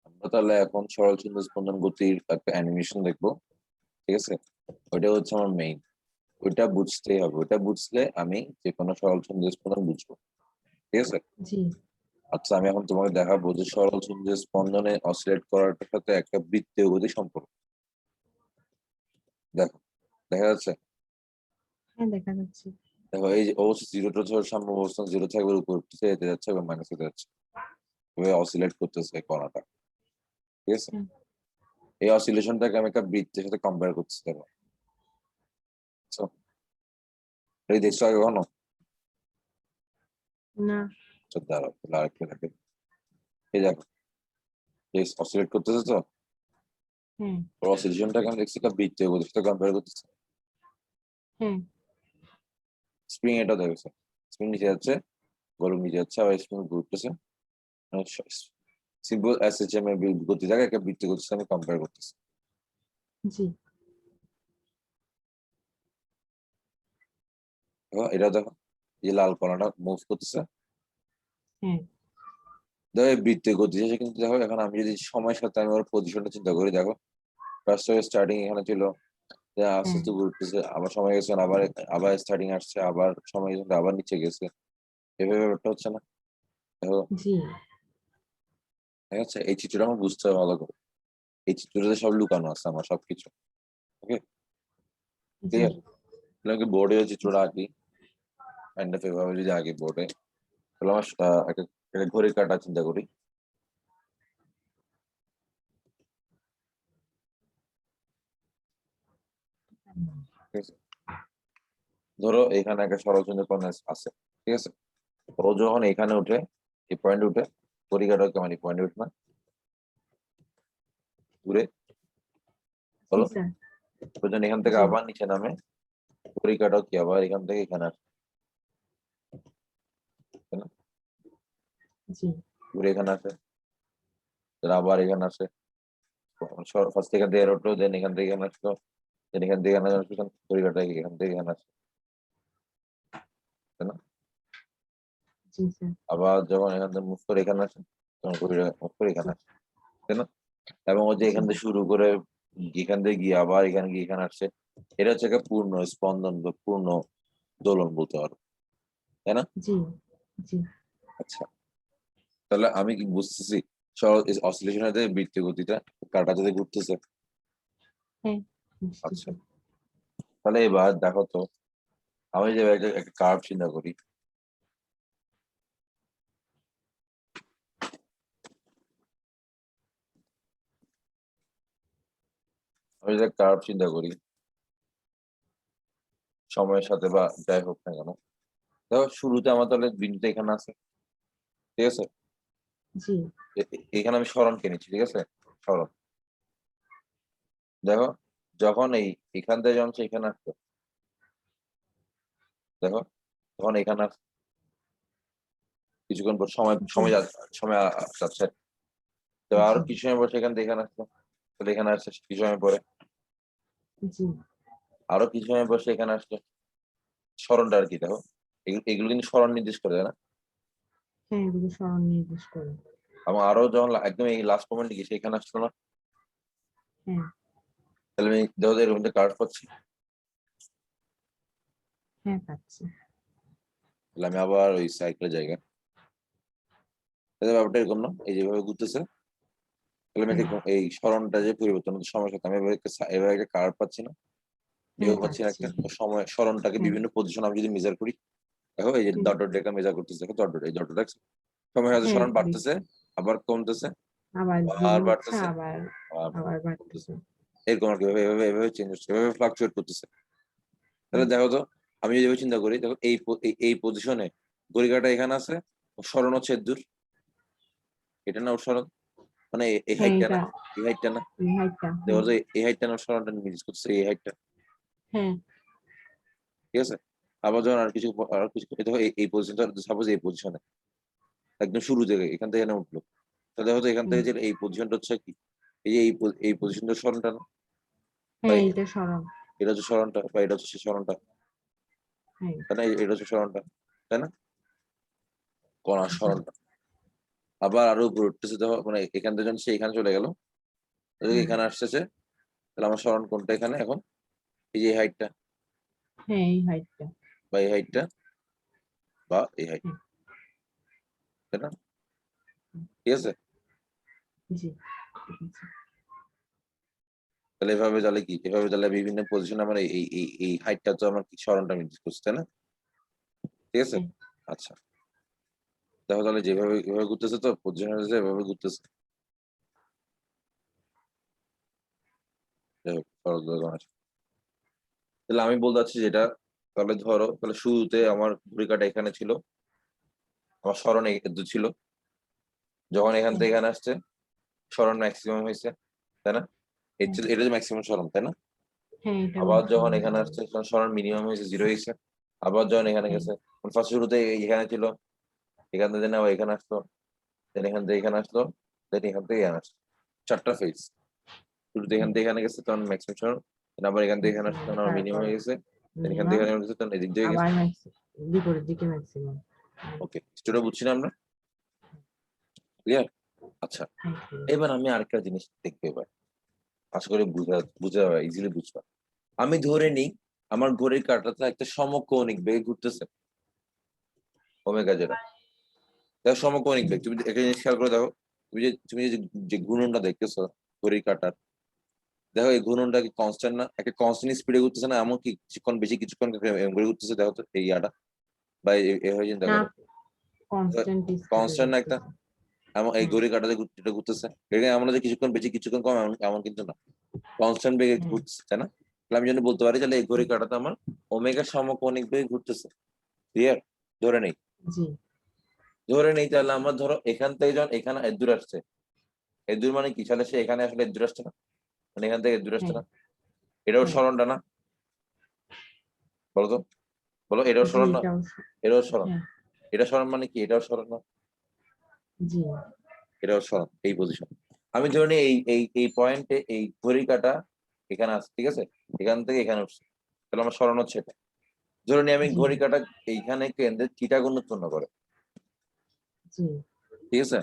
আমরা তাহলে এখন সরল চুম্বক স্পন্দন গতির একটা অ্যানিমেশন দেখবো। ঠিক আছে, ওইটা হচ্ছে আমার মেইন। ওইটা বুঝতেই হবে, ওইটা বুঝলে আমি যে কোনো সরল চুম্বক স্পন্দন বুঝবো। ঠিক আছে। জি আচ্ছা, আমি এখন তোমাকে দেখাবো যে সরল চুম্বক স্পন্দনে অসিলেট করাটার সাথে একটা বৃত্তীয় গতি সম্পর্ক। দেখো, দেখা যাচ্ছে। হ্যাঁ দেখা যাচ্ছে। দেখো এই যে অবস্থা জিরো টু সাম্য অবস্থান জিরো থাকবে, উপর উঠতেছে, যেতে যাচ্ছে এবং মাইনাস হতে যাচ্ছে, এভাবে অসিলেট করতেছে কণাটা। ঠিক আছে, হ্যাঁ। এই অসিলেশনটাকে আমি একটা বৃত্তের সাথে কম্পেয়ার করতেছি। দেখো, So, এই দেখছো আগে কখনো? না। আচ্ছা, দাঁড়াও তাহলে আরেকটা দেখে। এই দেখো, অসিলেট করতেছে তো, হ্যাঁ অসিলেশনটাকে আমি দেখছি একটা বৃত্তীয় গতির সাথে কম্পেয়ার করতেছি। হ্যাঁ স্প্রিং এটা দেখেছে, স্প্রিং নিচে যাচ্ছে, গরম নিচে যাচ্ছে, আবার স্প্রিং ঘুরতেছে। সিম্পল এসএচএম এর গতিটাকে একটা বৃত্তীয় গতির সাথে আমি কম্পেয়ার করতেছি। জি দেখো, এটা দেখো, এই লাল কণাটা মুভ করতেছে। হ্যাঁ দেখো এই বৃত্তীয় গতি শেষে কিন্তু দেখো, এখন আমি যদি সময়ের সাথে আমি ওর পজিশনটা চিন্তা করি, দেখো ফার্স্ট স্টার্টিং এখানে ছিল, আস্তে হ্যাঁ আস্তে ঘুরতেছে, আবার সময় গেছে, আবার আবার স্টার্টিং আসছে, আবার সময় গেছে, আবার নিচে গেছে। এভাবে ব্যাপারটা হচ্ছে না? দেখো, জি ঠিক আছে, এই চিত্রটা আমার বুঝতে হবে ভালো করে। এই চিত্রটাতে সব লুকানো আছে আমার সবকিছু। ওকে, জি ক্লিয়ার? বোর্ডে চিত্রটা জি আঁকি, কাইন্ড অফ এভাবে যদি আঁকি বোর্ডে, তাহলে আমার একটা ঘড়ির কাঁটা চিন্তা করি। ঠিক আছে, ধরো এখানে একটা সরলচন্দ্র কোণ আছে। ঠিক আছে, ও যখন এখানে উঠে, এই পয়েন্ট উঠে, ঘড়ি কাঁটা কেমন এই পয়েন্টে উঠে না, ঘুরে, জি বলো, স্যার। ও যখন এখান থেকে জি আবার নিচে নামে, ঘড়ি কাঁটাও কি আবার এখান থেকে এখানে আসে, তাই না? জি ঘুরে এখানে আসে, তারপর আবার এখানে আসে, ফার্স্ট এখান থেকে উঠলো, দেন এখান থেকে এখানে আসলো, দেন এখান থেকে এখানে আসলো, ঘড়ি কাঁটা এখান থেকে এখানে আসে, তাই না? জি স্যার। আবার যখন এখান থেকে মুভ করে এখানে আসে, তখন ঘড়িটা মুভ করে জি এখানে আসে, তাই না? এবং ও যে জি এখান থেকে শুরু করে এখান থেকে গিয়ে আবার এখানে গিয়ে এখানে আসছে, এটা হচ্ছে একটা পূর্ণ স্পন্দন বা পূর্ণ দোলন বলতে পারো, তাই না? জি জি আচ্ছা, তাহলে আমি কি বুঝতেছি, সরল অসিলেশনের বৃত্তীয় গতিটা কাটা যদি ঘুরতেছে। হ্যাঁ আচ্ছা, বুঝতেছি। তাহলে এবার দেখো তো, আমি যে একটা কার্ভ চিন্তা করি। আমি যদি কার্ভ চিন্তা করি সময়ের সাথে বা যাই হোক না কেন, দেখো শুরুতে আমার তাহলে বিন্দুটা এখানে আছে। ঠিক আছে, জি এখানে আমি সরণকে নিচ্ছি। ঠিক আছে, সরণ, দেখো যখন এখান থেকে যখন সে এখানে আসতো, দেখো তখন এখানে কিছুক্ষণ পর সময় জি সময় সময় যাচ্ছে, তো আরো জি কিছু সময় পর সেখান থেকে এখানে আসলো, তাহলে এখানে আসছে কিছু সময় পরে, জি আরো কিছু সময় পর সেখানে আসলো। স্মরণটা আর কি, দেখো এগুলো কিন্তু স্মরণ নির্দেশ করে, তাই না? হ্যাঁ এগুলো স্মরণ নির্দেশ করে। এবং আরো যখন একদম এই লাস্ট মোমেন্টে গিয়ে সেখানে আসলো না, হ্যাঁ তাহলে আমি দেখো এর মধ্যে কার্ড পাচ্ছি। হ্যাঁ পাচ্ছি। তাহলে আমি আবার ওই সাইকেলের জায়গায়, তাহলে ব্যাপারটা এরকম না, এই যেভাবে ঘুরতেছে, তাহলে আমি হ্যাঁ দেখুন এই স্মরণটা যে পরিবর্তন হচ্ছে সময়ের সাথে, আমি এভাবে একটা কার্ড পাচ্ছি না, হ্যাঁ এভাবে পাচ্ছি না পাচ্ছি। একটা সময় স্মরণটাকে হ্যাঁ বিভিন্ন পজিশন আমি যদি মেজার করি। দেখো এই যে হুম, ডট ডট রেখা মেজার করতেছে, দেখো ডট ডট, এই ডট ডট দেখছো, সময় সাথে হ্যাঁ স্মরণ বাড়তেছে, দেখছি। আবার কমতেছে, আবার আর জিরো হচ্ছে বাড়তেছে, আবার আর আবার কমতেছে। বাড়তেছে। এরকম আর কি, এভাবে এভাবে এভাবে চেঞ্জ হচ্ছে, এভাবে ফ্লাকচুয়েট করতেছে। তাহলে হুম, দেখো তো, আমি যদি এভাবে চিন্তা করি, দেখো এই পজিশনে ঘড়িকাঁটা এখানে আছে, স্মরণ হচ্ছে এর দূর, এটা না ওর স্মরণ, মানে এই হ্যাঁ হাইটটা না, এটা এই হাইটটা না, এই হাইটটা। দেখো হ্যাঁ যে এই হাইটটা না স্মরণটা নির্দেশ করতেছে, এই হাইটটা। হ্যাঁ ঠিক আছে, আবার যখন আর কিছু দেখো এই পজিশনটা, সাপোজ এই পজিশনে একদম শুরু থেকে এখান থেকে এখানে উঠলো, তাহলে দেখো তো এখান হুম, থেকে যে এই পজিশনটা হচ্ছে কি, এই যে এই পজিশনটা স্মরণটা না, বা হ্যাঁ এটা স্মরণ। এটা হচ্ছে স্মরণটা, বা এটা হচ্ছে সেই স্মরণটা, হ্যাঁ তাই না? এটা হচ্ছে স্মরণটা, তাই না? কণার জি স্মরণটা। আবার আরো উপরে উঠতেছে, দেখো মানে এখান থেকে যখন সে এখানে চলে গেল, হুম। এখানে আসতেছে, তাহলে আমার সরণ কোনটা এখানে এখন? এই যে হাইটটা হ্যাঁ এই হাইটটা। বা এই হাইটটা বা এই হাইট, হুম। তাই না? ঠিক আছে, জি ঠিক আছে। তাহলে এভাবে জানলে কি, এভাবে জানলে বিভিন্ন পজিশন আমার এই এই এই হাইটটা তো আমার কি সরণটা নির্দেশ করছে, তাই না? ঠিক আছে, হ্যাঁ আচ্ছা দেখো তাহলে যেভাবে এভাবে ঘুরতেছে তো পজিশন এভাবে ঘুরতেছে। যাই হোক, সরল দৈর্ঘ্য আছে। তাহলে আমি বলতে চাচ্ছি যেটা, তাহলে ধরো তাহলে শুরুতে আমার ঘড়ি কাঁটা এখানে ছিল, আমার সরণ ছিল, যখন এখান হ্যাঁ থেকে এখানে আসছে সরণ ম্যাক্সিমাম হয়েছে, তাই না? হ্যাঁ এটা যে ম্যাক্সিমাম সরণ, তাই না? হ্যাঁ এটা আবার যখন ম্যাক্সিমাম এখানে সরণ। আসছে তখন সরণ মিনিমাম হয়েছে, 0 হয়েছে। আবার যখন এখানে হ্যাঁ গেছে, ফার্স্ট শুরুতে এখানে ছিল, এখান থেকে আবার এখানে আসলো, দেন এখান থেকে এখানে আসলো, দেন এখান থেকে এখানে আসলো, 4টা ফেজ। শুরুতে এখান হ্যাঁ থেকে এখানে গেছে তখন ম্যাক্সিমাম সরণ, আবার এখান থেকে এখানে আসছে ম্যাক্সিমাম, তখন মিনিমাম তারপর হয়ে গেছে, দেন এখান থেকে মিনিমাম, এখানে গেছে তখন এদিক দিয়ে গেছে। আবার বিপরীত দিকে ম্যাক্সিমাম। ওকে, স্টোরিটা বুঝছি না আমরা? ক্লিয়ার? আচ্ছা, হ্যাঁ এবার আমি আরেকটা জিনিস দেখবো এবার, আশা করি বুঝা যাবে, ইজিলি বুঝবা। আমি ধরে নিই আমার ঘড়ির কাঁটাটা একটা সমকৌণিক বেগে ঘুরতেছে, ওমেগা যেটা, দেখো সমকৌণিক বেগ, তুমি একটা জিনিস খেয়াল করে দেখো, তুমি যে ঘূর্ণনটা দেখতেছো ঘড়ির কাঁটার, দেখো এই ঘূর্ণনটা কি কনস্ট্যান্ট না? একটা কনস্ট্যান্ট স্পিডে ঘুরতেছে না, এমন কি কিছুক্ষণ বেশি কিছুক্ষণ এরকম করে ঘুরতেছে, দেখো তো এই ইয়াটা বা এভাবে চিন্তা না, করো, কনস্ট্যান্ট স্পিডে কনস্ট্যান্ট না একটা, ঘুরতেছে। এমন এই হ্যাঁ ঘড়ির কাঁটাতে যেটা ঘুরতেছে, এটা এমন না যে কিছুক্ষণ বেশি কিছুক্ষণ কম, এমন এমন কিন্তু না, কনস্ট্যান্ট বেগে হ্যাঁ ঘুরতেছে, তাই না? তাহলে আমি যদি বলতে পারি তাহলে এই ঘড়ির কাঁটাতে আমার ওমেগা সমকৌণিক বেগে ঘুরতেছে। ক্লিয়ার? ধরে নেই, জি ধরে নেই তাহলে আমার ধরো এখান থেকে যখন এখানে এদূর আসছে, এদূর মানে কি, তাহলে সে এখানে আসলে এদূর আসছে না, মানে এখান থেকে এদূর আসছে হ্যাঁ না, এটাও হ্যাঁ সরণটা না? বলো তো, বলো এটাও জি সরণ না? এটাও এটাও সরণ। হ্যাঁ এটা সরণ মানে কি, এটাও সরণ না? জি এটাও সরণ, এই পজিশন। আমি ধরে নিই এই এই এই পয়েন্টে এই ঘড়ি কাঁটা এখানে আছে, ঠিক আছে, এখান থেকে এখানে উঠছে, তাহলে আমার সরণ হচ্ছে এটা। ধরে নিই আমি জি ঘড়ি কাঁটা এইখানে কেন্দ্রে থিটা কোণ উৎপন্ন করে, জি ঠিক আছে,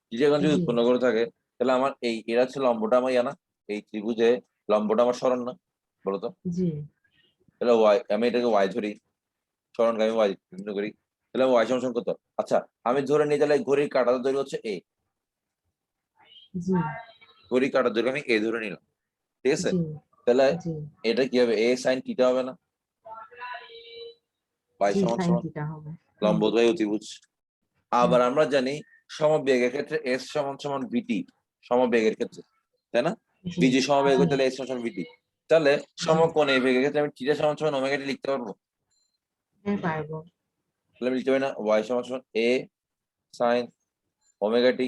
থিটা কোণ যদি জি উৎপন্ন করে থাকে, তাহলে আমার এই এরা হচ্ছে লম্বটা আমার ইয়া না, এই ত্রিভুজে লম্বটা আমার সরণ না? বলো তো, জি তাহলে ওয়াই, আমি এটাকে ওয়াই ধরি, সরণকে আমি ওয়াই চিহ্ন করি, তাহলে আমি ওয়াই সমান কত? আচ্ছা, আমি ধরে নিই তাহলে ঘড়ির কাঁটার দৈর্ঘ্য হচ্ছে এ, জি ঘড়ির কাঁটার দৈর্ঘ্য আমি এ ধরে নিলাম, ঠিক আছে, জি তাহলে জি এটা কি হবে, এ সাইন থিটা হবে না? ওয়াই জি সমান সাইন সমান থিটা হবে। হ্যাঁ লম্বদ্বয় অতিভুজ। হ্যাঁ আবার আমরা জানি সমবেগের ক্ষেত্রে এস সমান সমান ভিটি, সমবেগের ক্ষেত্রে, তাই না? জি বিজি সমবেগ জি হলে তাহলে এস সমান সমান ভিটি, তাহলে জি সমকোণী বেগের ক্ষেত্রে আমি থিটা সমান সমান ওমেগা টি লিখতে পারবো। হ্যাঁ পারবো। তাহলে আমি লিখতে পারি না ওয়াই সমান সমান এ sine omega t,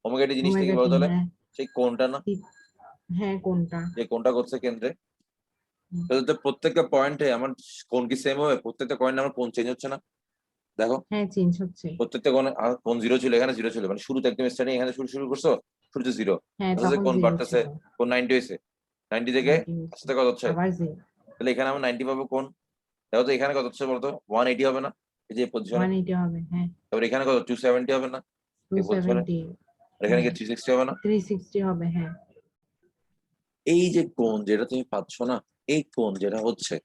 omega t জিনিসটা কি ওমেগা বলতো টি তাহলে? হ্যাঁ সেই কোণটা না, হ্যাঁ কোনটা? যে কোণটা করছে কেন্দ্রে, হুম, তাহলে তো প্রত্যেকটা পয়েন্টে আমার কোণ কি সেম হবে? প্রত্যেকটা পয়েন্টে আমার কোণ চেঞ্জ হচ্ছে না? দেখো হ্যাঁ চেঞ্জ হচ্ছে। প্রত্যেকটা কোণে কোণ 0 ছিল, এখানে 0 ছিল, মানে শুরুতে একদম স্টার্টিং এখানে শুরু শুরু করছো, শুরুতে 0, হ্যাঁ আস্তে আস্তে তখন কোণ জিরো বাড়তেছে, ছিল। কোণ 90 হয়েছে, 90 থেকে 90 আস্তে হচ্ছে, আস্তে কত হচ্ছে, আবার জিরো। তাহলে এখানে আমার 90 পাবো কোণ, দেখো তো এখানে কত হচ্ছে বলতো, 180 হবে না এই যে পজিশনে? 180 হবে হ্যাঁ। তারপর এখানে কত 270 হবে না এই পজিশনে? 270 আর এখানে হ্যাঁ। কি 360 হবে না? 360 হবে হ্যাঁ। এই যে কোণ যেটা তুমি পাচ্ছ না, এই কোণ যেটা হচ্ছে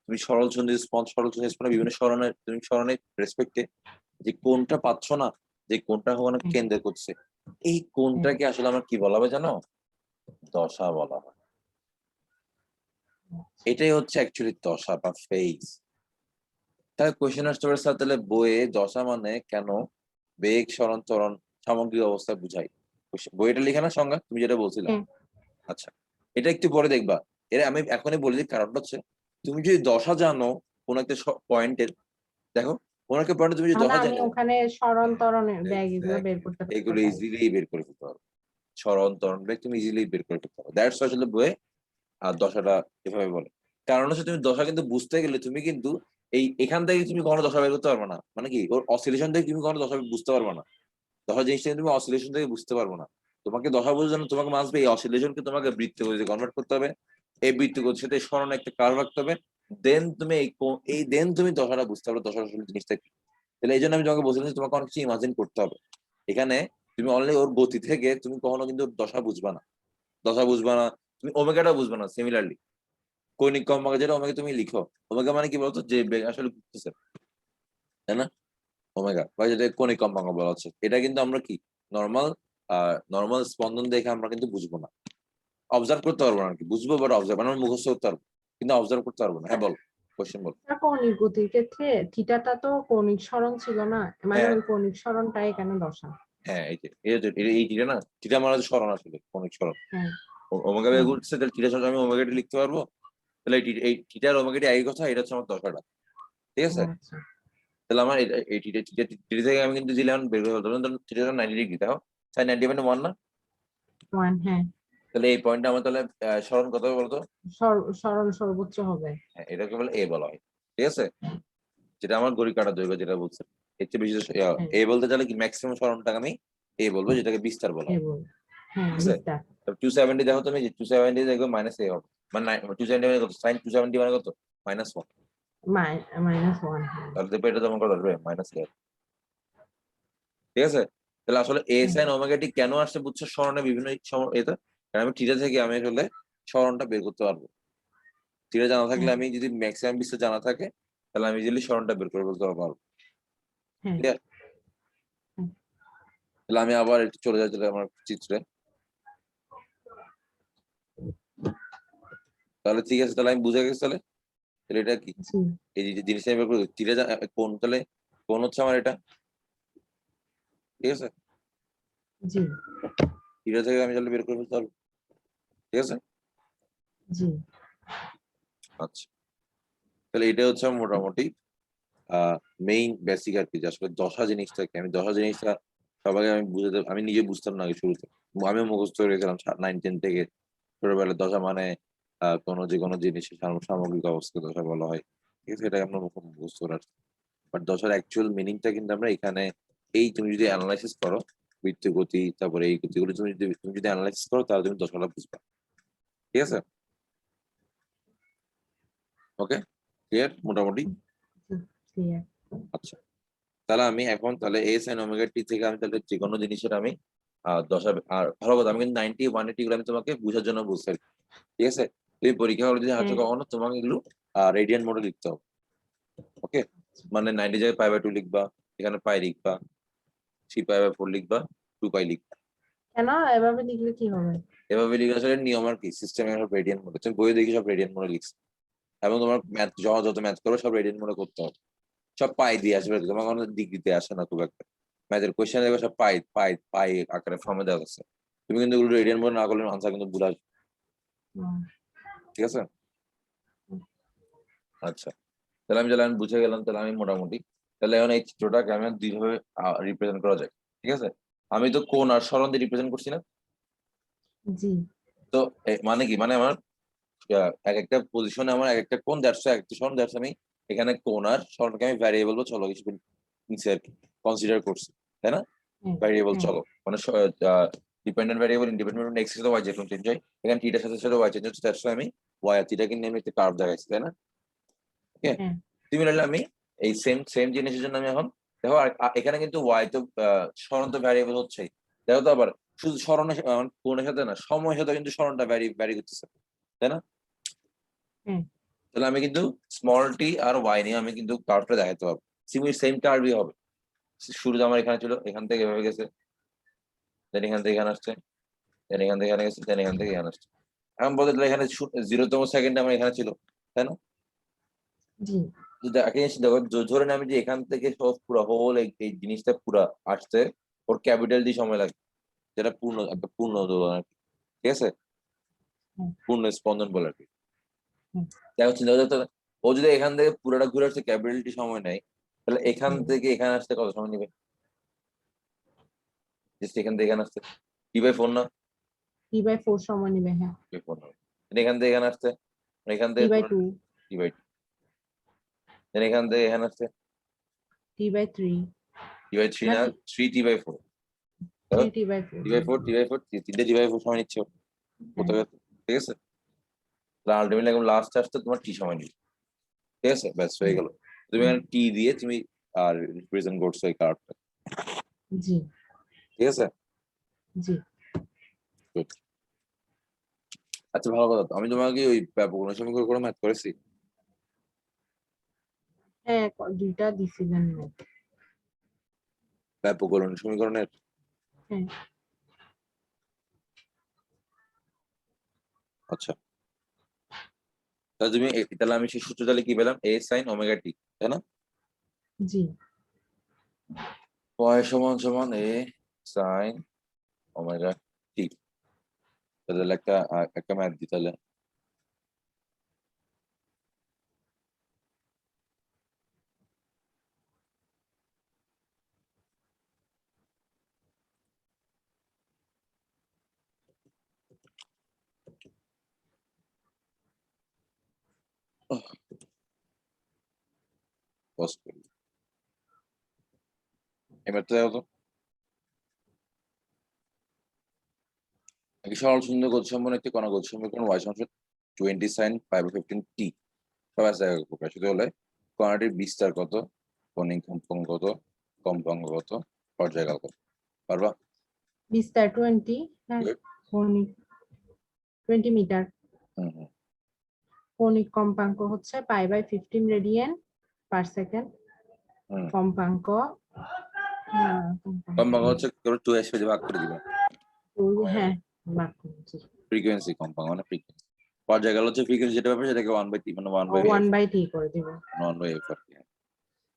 তুমি সরল চন্দ্র স্পঞ্জ, সরল চন্দ্র স্পঞ্জ বিভিন্ন স্মরণের, তুমি স্মরণের রেসপেক্টে যে কোণটা পাচ্ছ না, যে কোণটা ওখানে হ্যাঁ কেন্দ্র করছে, এই হ্যাঁ কোণটাকে আসলে আমার কি বলা হবে জানো? দশা বলা হয়। এটাই হচ্ছে অ্যাকচুয়ালি দশা বা ফেজ। তাহলে কোয়েশ্চেন আসতে পারে স্যার তাহলে বইয়ে দশা মানে কেন বেগ সরণ ত্বরণ সামগ্রিক অবস্থা বুঝাই, বইটা লিখে না সংজ্ঞা তুমি যেটা বলছিলা? হ্যাঁ আচ্ছা, এটা একটু পরে দেখবা। এর আমি এখনই বলে দিই কারণটা হচ্ছে, তুমি যদি দশা জানো কোন একটা পয়েন্টের, দেখো কোন একটা পয়েন্টে তুমি যদি তাহলে দশা আমি জানো, ওখানে সরণ ত্বরণের ব্যাগ এগুলো বের এক্স্যাক্টলি করতে এগুলো পারি। ইজিলি বের করে ফেলতে পারো, সরণ ত্বরণ বেগ তুমি ইজিলি বের করে ফেলতে পারো, দ্যাটস আসলে বইয়ে আর দশাটা এভাবে বলে। কারণ হচ্ছে তুমি দশা কিন্তু বুঝতে গেলে তুমি কিন্তু এই এখান থেকে তুমি কখনো দশা বের করতে পারবে না, মানে কি ওর অসিলেশন থেকে তুমি কখনো দশা বুঝতে পারবে না, দশা জিনিসটা তুমি অসিলেশন থেকে বুঝতে পারবে না। তোমাকে দশা বোঝার জন্য তোমাকে মাসবে এই অসিলেশনকে তোমাকে বৃত্ত গতিতে কনভার্ট করতে হবে, এই বৃত্ত গতির সাথে স্মরণে একটা কার্ভ রাখতে হবে, দেন তুমি এই দেন তুমি দশাটা বুঝতে পারবে দশা আসলে জিনিসটা কি। তাহলে এই জন্য আমি তোমাকে বলছিলাম যে তোমাকে অনেক কিছু ইমাজিন করতে হবে, এখানে তুমি অনলি ওর গতি থেকে তুমি কখনো কিন্তু দশা বুঝবা না, তুমি ওমেগাটা বুঝবা না। সিমিলারলি কৌণিক কম্পাঙ্ক যেটা ওমেগা তুমি লিখো, ওমেগা মানে কি বলতো, যে বেগ আসলে ঘুরতেছে, তাই না? ওমেগা বা যেটা কৌণিক কম্পাঙ্ক বলা হচ্ছে, এটা কিন্তু আমরা কি নর্মাল নর্মাল স্পন্দন দেখে আমরা কিন্তু বুঝবো না, অবজার্ভ করতে পারবো না আর কি, বুঝবো বাট অবজার্ভ মানে আমরা মুখস্থ করতে পারবো কিন্তু অবজার্ভ করতে পারবো না। হ্যাঁ বল, কোশ্চেন বল। আর কৌণিক গতির ক্ষেত্রে থিটাটা তো কৌণিক সরণ ছিল না, মানে হ্যাঁ ওই কৌণিক সরণটা এখানে দশা। হ্যাঁ, এই থিটা না, থিটা মানে হচ্ছে সরণ, আসলে কৌণিক সরণ। হ্যাঁ ওমেগা বেগ হ্যাঁ। ঘুরতেছে, তাহলে থিটার সাথে আমি ওমেগাটি লিখতে পারবো। তাহলে এই থিটার ওমেগাটি একই কথা, এটা হচ্ছে আমার দশাটা, ঠিক ও আছে? আচ্ছা। তাহলে আমার এই থিটা থেকে আমি কিন্তু দিলাম বের করে ফেলতে পারবো, থিটা 90 ডিগ্রি, দেখো সাইন 90/1 না? ওয়ান, হ্যাঁ। তাহলে এই পয়েন্টটা আমার তাহলে সরণ কত হবে বলতো? সরণ সর্বোচ্চ হবে। হ্যাঁ, এটাকে বলে এ বলা হয়, ঠিক আছে? যেটা আমার ঘড়ি কাটা দৈর্ঘ্য যেটা বলছে, এর চেয়ে বেশি হ্যাঁ এ বলতে চাইলে কি ম্যাক্সিমাম সরণটাকে আমি এ বলবো, যেটাকে বিস্তার বলা হয়, এবং হ্যাঁ ঠিক আছে? বিস্তার। 270 দেখো তুমি, যে 270 দেখবে মাইনাস এ হবে, মানে 270 মানে কত, সাইন 270 মানে কত, -1। -1, হ্যাঁ। তাহলে দেখবে এটা তোমার কত আসবে, মাইনাস এ, ঠিক আছে? তাহলে আসলে এ হ্যাঁ সাইন ওমেগা টি কেন আসছে বুঝছো, সরণের বিভিন্ন এতে, কারণ আমি থিটা থেকে আমি আসলে সরণটা বের করতে পারবো। থিটা জানা থাকলে, হ্যাঁ আমি যদি ম্যাক্সিমাম বিস্তার জানা থাকে, তাহলে আমি ইজিলি সরণটা বের করে ফেলতে পারবো। হ্যাঁ ক্লিয়ার? হ্যাঁ। তাহলে আমি আবার একটু চলে যাই তাহলে আমার চিত্রে। তাহলে ঠিক আছে, তাহলে আমি বুঝে গেছি তাহলে। তাহলে এটা কি, জি এই যে জিনিসটা আমি বের করবো, থিটা কোন, তাহলে কোন হচ্ছে আমার এটা, ঠিক আছে? জি থিটা থেকে আমি তাহলে বের করে ফেলতে পারবো, ঠিক আছে? জি। আচ্ছা, তাহলে এটা হচ্ছে আমার মোটামুটি মেইন বেসিক আর কি, যে আসলে দশা জিনিসটা কি। আমি দশা জিনিসটা সবাইকে আমি বুঝাতে, আমি নিজে বুঝতাম না আগে শুরুতে, আমিও মুখস্থ করে গেছিলাম 9-10 থেকে। ছোটবেলায় দশা মানে কোনো যে কোনো জিনিসের সামগ্রিক অবস্থা দশা বলা হয়, ঠিক আছে? এটা আমরা মুখস্থ করে আসছি। বাট দশার অ্যাকচুয়াল মিনিংটা কিন্তু আমরা এখানে, এই তুমি যদি অ্যানালাইসিস করো বৃত্তীয় গতি, তারপরে এই গতিগুলো তুমি যদি অ্যানালাইসিস করো, তাহলে তুমি দশাটা বুঝবা, ঠিক আছে? ওকে, ক্লিয়ার মোটামুটি? ক্লিয়ার। আচ্ছা, তাহলে আমি এখন তাহলে এ সাইন ওমেগা টি থেকে আমি তাহলে যে কোনো জিনিসের আমি দশা, আর ভালো কথা, আমি কিন্তু 90, 180 গুলো আমি তোমাকে বোঝার জন্য বুঝতে পারি, ঠিক আছে? তুমি পরীক্ষা হলে যদি হাতে হ্যাঁ কখনো, তোমাকে এগুলো রেডিয়ান মোডে লিখতে হবে, ওকে? মানে 90 জায়গায় π/2 লিখবা, এখানে পাই লিখবা, 3π/4 লিখবা, 2π লিখবা। কেন এভাবে লিখলে কি হবে? এভাবে লিখে আসলে নিয়ম আর কি, সিস্টেম সব রেডিয়ান মোডে, তুমি বইয়ে দেখি সব রেডিয়ান মোডে লিখছে, এবং তোমার ম্যাথ যত ম্যাথ করবে সব রেডিয়ান মোডে করতে হবে। সব পাই দিয়ে আসবে, তোমার কোনো ডিগ্রিতে আসে না খুব একটা। ম্যাথের কোয়েশ্চেন দেখবে সব পাই পাই পাই আকারে ফর্মে দেওয়া আছে। তুমি কিন্তু এগুলো রেডিয়ান মোডে না করলে আনসার কিন্তু ভুল আসবে, হুম, ঠিক আছে? আচ্ছা, তাহলে আমি বুঝে গেলাম, তাহলে আমি মোটামুটি, তাহলে এখন এই চিত্রটাকে আমি দুইভাবে রিপ্রেজেন্ট করা যায়, ঠিক আছে? আমি তো কোণ আর সরণ দিয়ে রিপ্রেজেন্ট করছি না? জি তো মানে কি, মানে আমার এক একটা পজিশনে আমার এক একটা কোণ, দ্যাটস এক একটা সরণ, দ্যাটস আমি এখানে কোণ আর সরণকে আমি ভ্যারিয়েবল বা চলক হিসেবে নিচে আর কি কনসিডার করছি, তাই না? হ্যাঁ ভ্যারিয়েবল হ্যাঁ চলক মানে ডিপেন্ডেন্ট ভ্যারিয়েবল, ইন্ডিপেন্ডেন্ট এক্স সাথে ওয়াই যে কোনো চেঞ্জ হয়, এখানে টিটার সাথে সাথে ওয়াই চেঞ্জ হচ্ছে, দ্যাটস আমি ওয়াই আর থিটাকে নিয়ে আমি একটা কার্ভ দেখাইছি, তাই না? ওকে, হ্যাঁ সিমিলারলি আমি এই সেম সেম জিনিসের জন্য আমি এখন দেখো, এখানে কিন্তু ওয়াই তো সরণ তো ভ্যারিয়েবল হচ্ছেই, দেখো তো আবার শুধু সরণের কোণের সাথে না, সময়ের সাথে কিন্তু সরণটা ভ্যারি ভ্যারি করতেছে, তাই না? হ্যাঁ তাহলে আমি কিন্তু স্মল টি আর ওয়াই নিয়ে আমি কিন্তু কার্ভটা দেখাতে পারবো, সেম কার্ভই হবে। শুরুতে আমার এখানে ছিল, এখান থেকে এভাবে গেছে, দেন এখান থেকে এখানে আসছে, দেন এখান থেকে এখানে গেছে, দেন এখান থেকে এখানে আসছে। এখন বলতে গেলে এখানে 0তম সেকেন্ডে আমার এখানে ছিল, তাই না? জি দেখো ধরে আমি যে এখান থেকে সব পুরো হোল এই জিনিসটা পুরা আসতে ওর ক্যাপিটাল ডি সময় লাগে, যেটা পূর্ণ একটা পূর্ণ দোলন আর কি, ঠিক আছে? হ্যাঁ পূর্ণ স্পন্দন বলে আর কি। হ্যাঁ দেখো চিন্তা করতে হবে, ও যদি এখান থেকে পুরোটা ঘুরে আসতে ক্যাপিটাল ডি সময় নেয়, তাহলে এখান হ্যাঁ। থেকে এখানে আসতে কত সময় নেবে? জাস্ট এখান থেকে এখানে আসতে T/4 না? T/4 সময় নেবে, হ্যাঁ। T/4 হবে। Then এখান থেকে এখানে আসতে, এখান থেকে পুরো T/2, T/2, দেন এখান থেকে এখানে আসতে T/3 T/3 না না, 3T/4, দেখো 3T/4, হ্যাঁ। T/4 তিনটে T/4 সময় নিচ্ছে ও, হ্যাঁ কোথাও, ঠিক আছে? আলটিমেটলি একদম লাস্ট আসতে তোমার টি সময় নিবে, ঠিক আছে? ব্যাস হয়ে হ্যাঁ গেল। তুমি হ্যাঁ, এখানে টি দিয়ে তুমি আর রিপ্রেজেন্ট করছো এই কার্ডটা। জি ঠিক আছে? জি। Good. আচ্ছা ভালো কথা তো। আমি তোমাকে ওই ব্যাপকরণ সমীকরণ করে ম্যাথ করেছি। হ্যাঁ, দুইটা দিছিলেন না। ব্যাপকরণ সমীকরণের হ্যাঁ। আচ্ছা তাহলে তুমি তাহলে আমি সেই সূত্র তাহলে কি পেলাম? a sin ওমেগা t, তাই না? জি। y সমান সমান a sin ওমেগা t। তাহলে একটা ম্যাথ দিই তাহলে। Pause করি। এই ম্যাথটা দেখো তো। একটি সরল শূন্য গতি সম্পন্ন একটি কণা গতি সমীকরণ y সমান 20 sin π/15 t সবাই জায়গা প্রকাশিত হলে কণাটির বিস্তার কত, কৌণিক কম্পাঙ্ক কত, কম্পাঙ্ক কত, পর্যায়কাল কত? পারবা? বিস্তার 20, হ্যাঁ, Good. কৌণিক 20 মিটার। হুম। কৌণিক কম্পাঙ্ক হচ্ছে π/15 রেডিয়ান পার সেকেন্ড। হুম। কম্পাঙ্ক কম্পাঙ্ক হচ্ছে 2s দিয়ে ভাগ করে দিবা। হ্যাঁ, ভাগ করছি। ফ্রিকোয়েন্সি কম্পাঙ্ক মানে ফ্রিকোয়েন্সি। পর্যায়কাল হচ্ছে ফ্রিকোয়েন্সি যেটা পাবে সেটাকে 1/t মানে 1/t করে দিব। 1/f আর কি।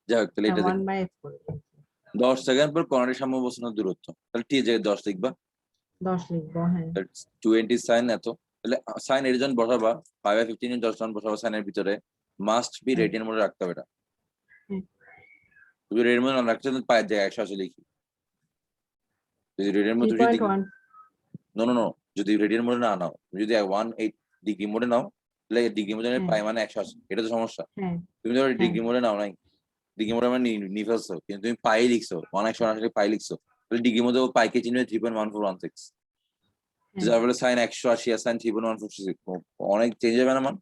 যাই হোক তাহলে হ্যাঁ, এটা 1/f করে দিব। 10 সেকেন্ড পর কণাটির সাম্যাবস্থানের দূরত্ব। তাহলে t এর জায়গায় 10 লিখবা। 10 লিখবো, হ্যাঁ। 20 sin এত। তাহলে sin এর জন বসাবা, 5/15 10 জন বসাবা sin এর ভিতরে। মাস্ট বি হ্যাঁ। রেডিয়ান মোডে রাখতে হবে এটা। হ্যাঁ। যদি রেডিয়ান মোডে না রাখতে তাহলে পায়ের জায়গায় 180 লিখি। যদি রেডিয়ান মোডে যদি 3.1। নো যদি রেডিয়ান মোডে না নাও, তুমি যদি 18 ডিগ্রি মোডে নাও তাহলে ডিগ্রি মোডে হ্যাঁ। পাই মানে 180, এটা তো সমস্যা। হ্যাঁ। তুমি ধরো হ্যাঁ। ডিগ্রি মোডে নাও নাই, ডিগ্রি মোডে মানে নিয়ে ফেলছো কিন্তু তুমি পাই লিখছো 180 পাই লিখছো, তাহলে ডিগ্রি মোডে ও পাইকে চিনবে 3.1416, হ্যাঁ। যার ফলে সাইন 180 আর সাইন 3.146 অনেক চেঞ্জ হবে না মান?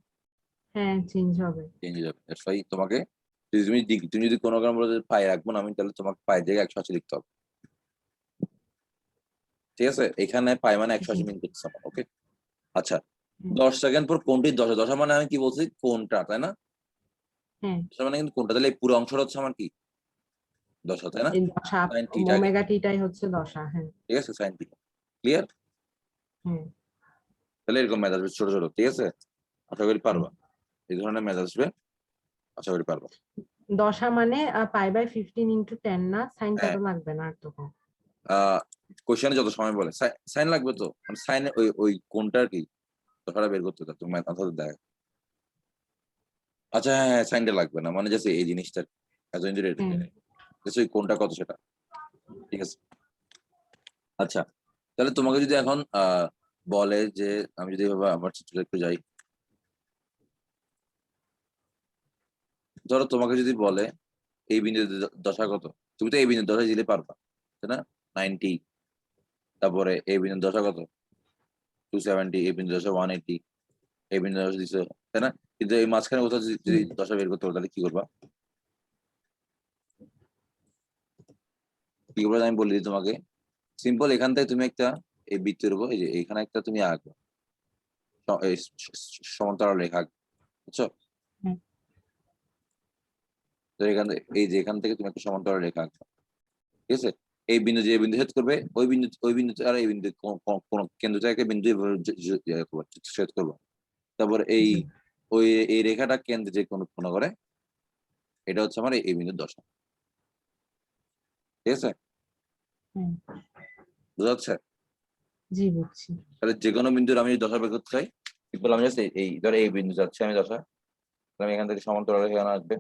হ্যাঁ, চেঞ্জ হবে। চেঞ্জ হয়ে যাবে। দ্যাটস ওয়াই তোমাকে তুমি যদি কোনো কারণ বলো যে পাই রাখবো না আমি, তাহলে তোমাকে পায়ের জায়গায় 180 লিখতে হবে। ঠিক আছে? এখানে পাই মানে 180 মিন করতেছে আমার। ওকে আচ্ছা, 10 সেকেন্ড পর কোনটি দশা, দশা মানে আমি কি বলছি কোনটা, তাই না? হ্যাঁ, দশা মানে কিন্তু কোনটা, তাহলে এই পুরো অংশটা হচ্ছে আমার কি দশা, তাই না? এই দশা, সাইন থিটা আগে, ওমেগা টিটাই হচ্ছে দশা। হ্যাঁ। ঠিক আছে? Sine theta clear? হ্যাঁ। তাহলে এরকম ম্যাথ আসবে ছোট ছোট, ঠিক আছে? আশা করি পারবা, এই ধরনের ম্যাথ আসবে, আশা করি পারবা। দশা মানে π/15 × 10 না, সাইনটা হ্যাঁ তো লাগবে না আর তখন। কোশ্চেনে যত সময় বলে সাইন লাগবে তো, মানে সাইনে ওই কোনটার কি দশাটা বের করতে দাও, তুমি ম্যাথ দেখ। আচ্ছা হ্যাঁ হ্যাঁ সাইনটা লাগবে না, মানে জাস্ট এই জিনিসটা এতদিন ধরে জাস্ট ওই কোনটা কত সেটা, ঠিক আছে? আচ্ছা তাহলে তোমাকে যদি এখন বলে যে আমি যদি এভাবে আমার চিত্র একটু যাই, ধরো তোমাকে যদি বলে এই বিন্দুতে দশা কত, তুমি তো এই বিন্দু দশা দিতে পারবা, তাই না? 90, তারপরে এই বিন্দু দশা কত 270, এই বিন্দু দশা 180, এই বিন্দু দশা দিছো, তাই না? কিন্তু এই মাঝখানে কোথাও যদি দশা বের করতে পারো তাহলে কি করবা? কি করবে আমি বলে দিই তোমাকে, সিম্পল। এখান থেকে তুমি একটা এই বৃত্তের উপর এই যে এখানে একটা তুমি আঁকবে, এই সমান্তরাল রেখা আঁকবে, বুঝছো? তো এই যে এখান থেকে তুমি একটা সমান্তরাল রেখা আঁকবে, ঠিক আছে? এই বিন্দু যে বিন্দু ছেদ করবে ওই বিন্দু আর এই বিন্দু কোন কেন্দ্র থেকে একটা বিন্দু ছেদ করবো, তারপর ওই এই রেখাটা কেন্দ্রে যে কোন করে এটা হচ্ছে আমার এই বিন্দুর দশা, ঠিক আছে? বুঝা যাচ্ছে? জি, বুঝছি। তাহলে যে কোনো বিন্দুর আমি দশা বের করতে চাই, সিম্পল আমি জাস্ট এই ধরো এই বিন্দু যাচ্ছে আমি দশা, আমি এখান থেকে সমান্তরাল রেখা আসবে,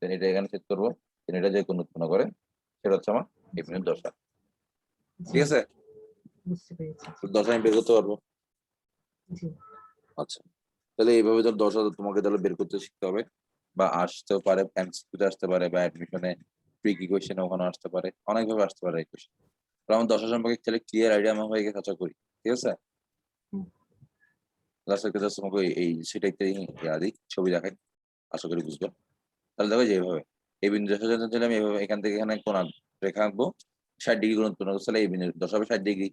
এটা এখানে ছেদ করবো, এটা যে কোন উৎপন্ন করে সেটা হচ্ছে আমার এই বিন্দুর দশা, ঠিক আছে? বুঝতে পেরেছি। দশা আমি বের করতে পারবো। জি। আচ্ছা তাহলে এইভাবে ধর দশা তোমাকে তাহলে বের করতে শিখতে হবে, বা আসতেও পারে এমসিকিউতে আসতে পারে, বা অ্যাডমিশনে ট্রিকি কোয়েশ্চেনে ওখানে আসতে পারে, অনেকভাবে আসতে পারে এই কোয়েশ্চেন। আমার দশা সম্পর্কে তাহলে ক্লিয়ার আইডিয়া আমার হয়ে গেছে আশা করি, ঠিক আছে? জাস্ট তোমাকে এই সেটাইতে দিই ছবি দেখাই, আশা করি বুঝবে। তাহলে দেখো যে এইভাবে এই বিন্দু রেখা আমি এভাবে এখান থেকে এখানে কোন রেখা আঁকবো, 60 ডিগ্রি কোণ উৎপন্ন করছে, তাহলে এই বিন্দু দশা হবে 60 ডিগ্রি।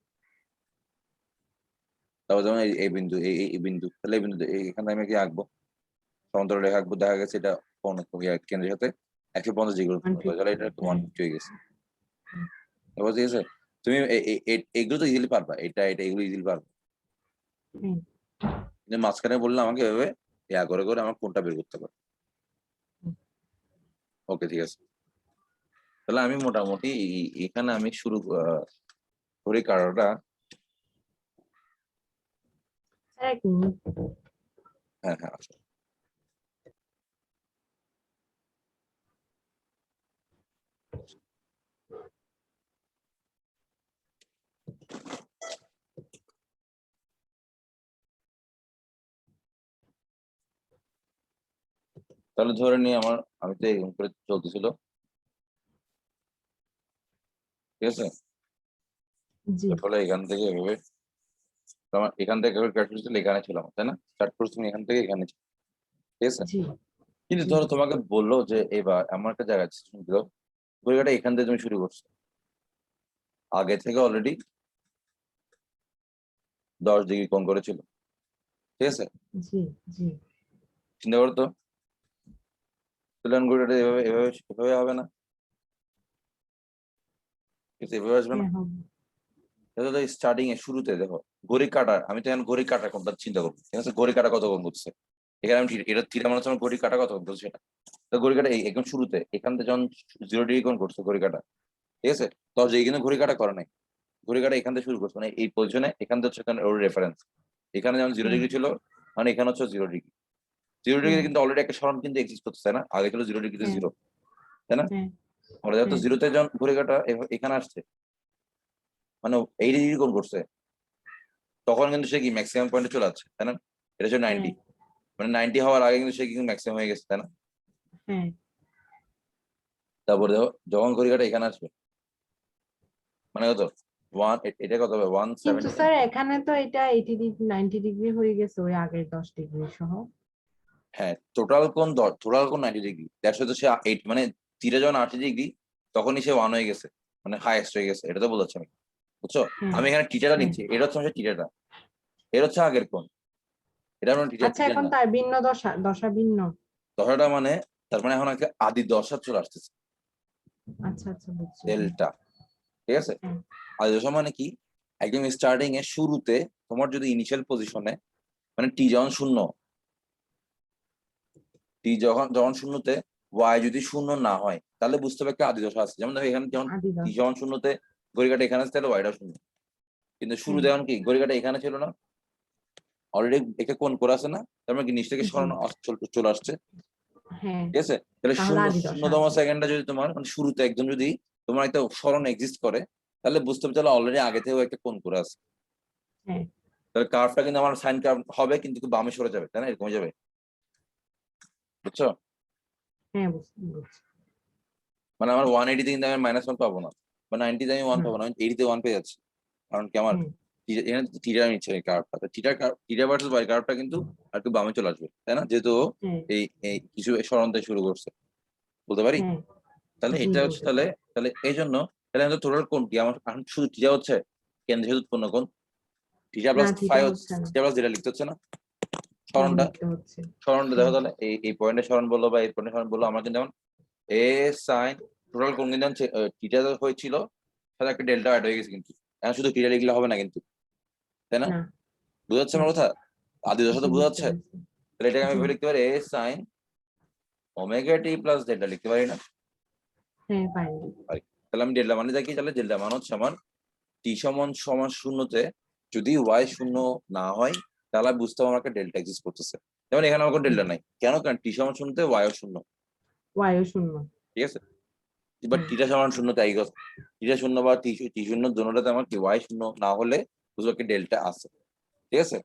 তারপর যেমন এই বিন্দু, এই বিন্দু, তাহলে এই বিন্দু এখানে আমি কি আঁকবো, সমান্তরাল রেখা আঁকবো, দেখা গেছে এটা কোণ কেন্দ্রের সাথে 150 ডিগ্রি কোণ উৎপন্ন করে, তাহলে এটা 150 হয়ে গেছে। এবার ঠিক আছে, তুমি এগুলো তো ইজিলি পারবা, এটা এগুলো ইজিলি পারবা। কিন্তু মাঝখানে বললে আমাকে এভাবে করে করে আমার কোনটা বের করতে পারে। ওকে ঠিক আছে, তাহলে আমি মোটামুটি এখানে আমি শুরু করি কারোটা। এক মিনিট। হ্যাঁ হ্যাঁ আসো। তাহলে ধরে নিই আমি তো এরকম করে চলতেছিল, ঠিক আছে। জি তাহলে এখান থেকে এভাবে তোমার এখান থেকে ক্যালকুলেশন এখানে ছিলাম, তাই না? স্টার্ট করছি তুমি এখান থেকে এখানে, ঠিক আছে। জি কিন্তু জি ধরো তোমাকে বললো যে এবার আমার একটা জায়গা দিল, ঘড়িকাটা এখান থেকে তুমি শুরু করছো, আগে থেকে অলরেডি 10 ডিগ্রি কোণ করেছিল, ঠিক আছে। জি জি চিন্তা করো তো, তাহলে ঘড়িটা এভাবে এভাবে এভাবে হবে না, ঠিক আছে, এভাবে আসবে না। হ্যাঁ হবে। তাহলে স্টার্টিং এ শুরুতে দেখো ঘড়ি কাটা, আমি তো এখন ঘড়ি কাটা কোনটা চিন্তা করবো, ঠিক আছে। ঘড়ি কাটা কত কোণ করছে এখানে, আমি এটা থিটা মানে হচ্ছে আমার ঘড়ি কাটা কত কোণ করছে সেটা। তো ঘড়ি কাটা একদম শুরুতে এখান থেকে যখন 0 ডিগ্রি কোণ করছে ঘড়ি কাটা, ঠিক আছে। তো যে কিন্তু ঘড়ি কাটা করে নাই, ঘড়ি কাটা এখান থেকে শুরু করছে, মানে এই পজিশনে এখান থেকে হচ্ছে ওর রেফারেন্স। এখানে যেমন 0 ডিগ্রি ছিল, মানে এখানে হচ্ছে 0 ডিগ্রি। 0 ডিগ্রি কিন্তু অলরেডি একটা সরণ কিন্তু এক্সিস্ট করছে, তাই না? আগে ছিল 0 ডিগ্রিতে 0, তাই না? হ্যাঁ আমরা যেহেতু হ্যাঁ 0-তে যখন ঘড়ি কাটা এখানে আসছে, মানে 80 ডিগ্রি কোণ করছে, তখন কিন্তু সে কি ম্যাক্সিমাম পয়েন্টে চলে যাচ্ছে, তাই না? এটা হচ্ছে 90, মানে 90 হওয়ার আগে কিন্তু সে কিন্তু ম্যাক্সিমাম হয়ে গেছে, তাই না? হ্যাঁ তারপরে দেখো যখন ঘড়ি কাটা এখানে আসবে, মানে কত এটা কত হবে কিন্তু 170। স্যার এখানে তো এটা 90 ডিগ্রি হয়ে গেছে ওই আগের 10 ডিগ্রি সহ। হ্যাঁ, টোটাল কোণ 90 ডিগ্রি, দ্যাটস তো সে 8 মানে তীরে যখন 80 ডিগ্রি, তখনই সে 1 হয়ে গেছে, মানে হাইয়েস্ট হয়ে গেছে, এটা তো বলছি আমি, বুঝছো? হ্যাঁ আমি এখানে টিটাটা হ্যাঁ নিচ্ছি, এটা হচ্ছে আমার টিটাটা, এর হচ্ছে আগের কোণ, এটা আমার টিটার আচ্ছা টিটার এখন না। তার ভিন্ন দশা দশা ভিন্ন। দশাটা মানে তার মানে এখন একটা আদি দশা চলে আসতেছে, আচ্ছা আচ্ছা বুঝছি। ডেল্টা, ঠিক আছে। হ্যাঁ আদি দশা মানে কি, একদম স্টার্টিং এ শুরুতে তোমার যদি ইনিশিয়াল পজিশনে, মানে টি যখন শূন্য, টি যখন যখন শূন্যতে ওয়াই যদি শূন্য না হয়, তাহলে বুঝতে হবে একটা আদি দশা আছে। যেমন দেখো এখানে যখন আদি টি দশা। যখন শূন্যতে ঘড়ি কাটা এখানে আছে, তাহলে ওয়াইটা শূন্য। কিন্তু হ্যাঁ শুরুতে যখন কি ঘড়ি কাটা এখানে ছিল না, অলরেডি একে কোণ করে আছে না, তার মানে কি নিচ থেকে জি সরানো চলে আসছে, হ্যাঁ ঠিক আছে। তাহলে তাহলে আদি দশা শূন্যতম আছে। সেকেন্ডটা যদি তোমার মানে শুরুতে একজন যদি তোমার একটা সরণ এক্সিস্ট করে, তাহলে বুঝতে হবে তাহলে অলরেডি আগে থেকেও একটা কোণ করে আছে। হ্যাঁ তাহলে কার্ভটা কিন্তু আমার সাইন কার্ভ হবে, কিন্তু বামে সরে যাবে, তাই না? এরকম হয়ে যাবে, বুঝছো? হ্যাঁ বুঝছি বুঝছি। মানে আমার 180 কিন্তু আমি -1 পাবো না, বা 90 আমি 1 না পাবো না, আমি 80 1 পেয়ে যাচ্ছি। কারণ কি আমার হ্যাঁ এখানে থিটা নিচ্ছে এই কার্ভটা, থিটা ভার্সেস ওয়াই কার্ভটা কিন্তু আর একটু বামে চলে আসবে, তাই না? যেহেতু ও হ্যাঁ এই কিছু সরণ থেকে শুরু করছে, বলতে পারি। হ্যাঁ তাহলে জি এটা হচ্ছে বলতে তাহলে, পারি। তাহলে এই জন্য তাহলে আমাদের টোটাল কোণ কি, আমার এখন শুধু থিটা হচ্ছে কেন্দ্রে উৎপন্ন কোণ, থিটা না প্লাস থিটা ফাই হচ্ছে, হচ্ছে না। থিটা প্লাস যেটা লিখতে হচ্ছে না হ্যাঁ সরণটা। লিখতে হচ্ছে। সরণটা দেখো হ্যাঁ তাহলে এই পয়েন্টের সরণ বললো বা এই পয়েন্টের সরণ বললো, আমার কিন্তু যেমন এ সাইন টোটাল কোণ কিন্তু থিটা হয়েছিল, সাথে একটা ডেল্টা অ্যাড হয়ে গেছে, কিন্তু এখন শুধু থিটা লিখলে হবে না কিন্তু, তাই না? না বুঝা যাচ্ছে না আমার কথা? আদি দশা জি তো বোঝা বুঝতে যাচ্ছে। পারছি। তাহলে এটাকে আমি জি ভেবে লিখতে পারি এ sine omega T plus delta লিখতে পারি না? হ্যাঁ পারি। পারি। তাহলে আমি ডেল্টা মানে দেখি, তাহলে ডেল্টা মান হচ্ছে আমার টি সমান সমান শূন্যতে যদি ওয়াই শূন্য না হয়, তাহলে আমি বুঝতে হবে আমার একটা ডেল্টা এক্সিস্ট করতেছে। যেমন এখানে আমার কোনো ডেল্টা নাই, কেন? কারণ টি সমান শূন্যতে ওয়াই শূন্য, ওয়াইও শূন্য। ঠিক আছে। এবার হ্যাঁ টিটা সমান শূন্যতে আই গেছে, টিটা শূন্য বা টি শূন্য দুটোটাতে আমার কি ওয়াই শূন্য না হলে বুঝলো কি ডেল্টা আছে, ঠিক আছে।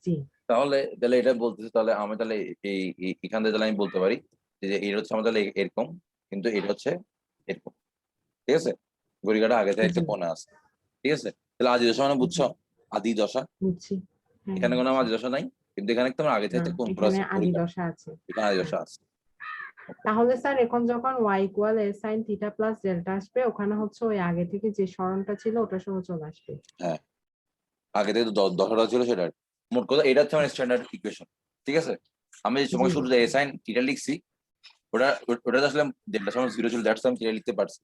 জি তাহলে তাহলে এটা বলতেছে, তাহলে আমি তাহলে এখান থেকে তাহলে আমি বলতে পারি যে এটা হচ্ছে আমার তাহলে এরকম, কিন্তু এটা হচ্ছে এরকম, ঠিক আছে। ঘড়িকাটা আগে থেকে জি একটা কোণে আছে, ঠিক আছে। তাহলে আদি দশা মানে জি বুঝছো, আদি দশা। বুঝছি। হ্যাঁ এখানে কোনো বুঝছি। আদি দশা নাই, কিন্তু এখানে তোমার আগে থেকে না একটা কোণ করা এখানে আছে আদি ঘড়িকাটা, দশা আছে। এখানে আদি হ্যাঁ দশা আছে। তাহলে স্যার এখন যখন y equal a sin theta plus delta আসবে, ওখানে হচ্ছে ওই আগে থেকে যে সরণটা ছিল ওটা সহ চলে আসবে। হ্যাঁ, আগে থেকে তো দশটা ছিল সেটা। মোট কথা এটা হচ্ছে আমার স্ট্যান্ডার্ড ইকুয়েশন, ঠিক আছে। আমি যে জি সময় শুরুতে এ সাইন থিটা লিখছি, ওটা ওটা আসলে ডেল্টা সমান 0 ছিল, দ্যাটস আমি থিটা লিখতে পারছি,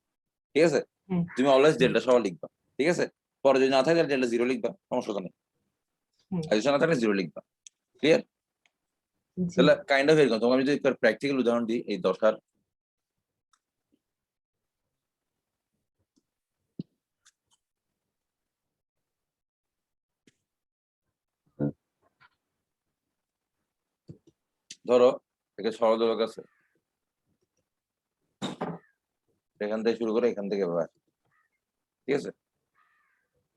ঠিক আছে। হ্যাঁ তুমি অলওয়েজ হ্যাঁ ডেল্টা সহ লিখবা, ঠিক আছে। পরে যদি না থাকে তাহলে ডেল্টা 0 লিখবা, সমস্যা নেই। হ্যাঁ আর যদি না থাকলে 0 লিখবা, ক্লিয়ার। জি তাহলে কাইন্ড অফ এরকম, তোমাকে আমি যদি প্র্যাকটিক্যাল উদাহরণ দিই এই দশার। ধরো একে সরলরেখা আছে, এখান থেকে শুরু করে এখান থেকে এভাবে আসে, ঠিক আছে।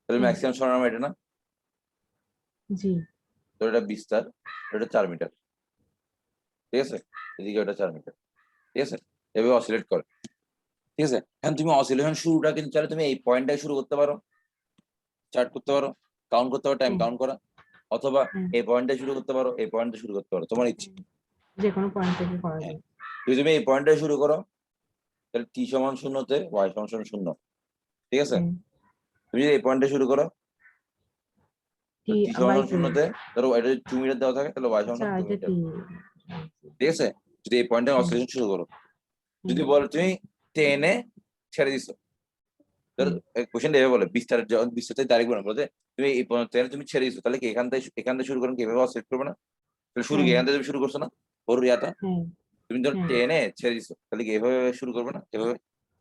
তাহলে হ্যাঁ ম্যাক্সিমাম সরানো এটা না, জি তো এটা বিস্তার, এটা 4 মিটার, ঠিক আছে। এদিকে ওটা 4 মিটার, ঠিক আছে। এভাবে অসিলেট করে, ঠিক আছে। এখন তুমি অসিলেশন শুরুটা কিন্তু চাইলে তুমি এই পয়েন্টটাই শুরু করতে পারো, চার্ট করতে পারো, কাউন্ট করতে পারো, টাইম হ্যাঁ কাউন্ট করা, অথবা হ্যাঁ এই পয়েন্টটাই শুরু করতে পারো, এই পয়েন্টটা শুরু করতে পারো, তোমার ইচ্ছে। হ্যাঁ, যে কোনো পয়েন্ট থেকে করা হ্যাঁ, যায়। যদি তুমি এই পয়েন্টটাই শুরু করো, তাহলে টি সমান 0-তে ওয়াই সমান 0, ঠিক আছে। হ্যাঁ তুমি যদি এই পয়েন্টে শুরু করো, টি টি সমান ওয়াই টু, 0-তে, ধরো এটা যদি 2 মিটার দেওয়া থাকে তাহলে ওয়াই আচ্ছা সমান টু এটা মিটার টি। ঠিক আছে। যদি এই পয়েন্টে হ্যাঁ অসিলেশন শুরু করো, হ্যাঁ যদি বলো তুমি টেনে ছেড়ে দিছো, ধর হ্যাঁ কোশ্চেনটা এভাবে বলে, বিস্তার যখন বিস্তার থেকে ডাইরেক্ট বলে বলতে তুমি এই টেনে তুমি ছেড়ে দিছো, তাহলে কি এখান থেকে শুরু করেন কি এভাবে অসিলেট করবে না? তাহলে শুরু কি হ্যাঁ এখান থেকে তুমি শুরু করছো না, ওর ইয়াটা। হ্যাঁ তুমি ধর হ্যাঁ টেনে ছেড়ে দিছো, তাহলে কি এভাবে শুরু করবে না, এভাবে।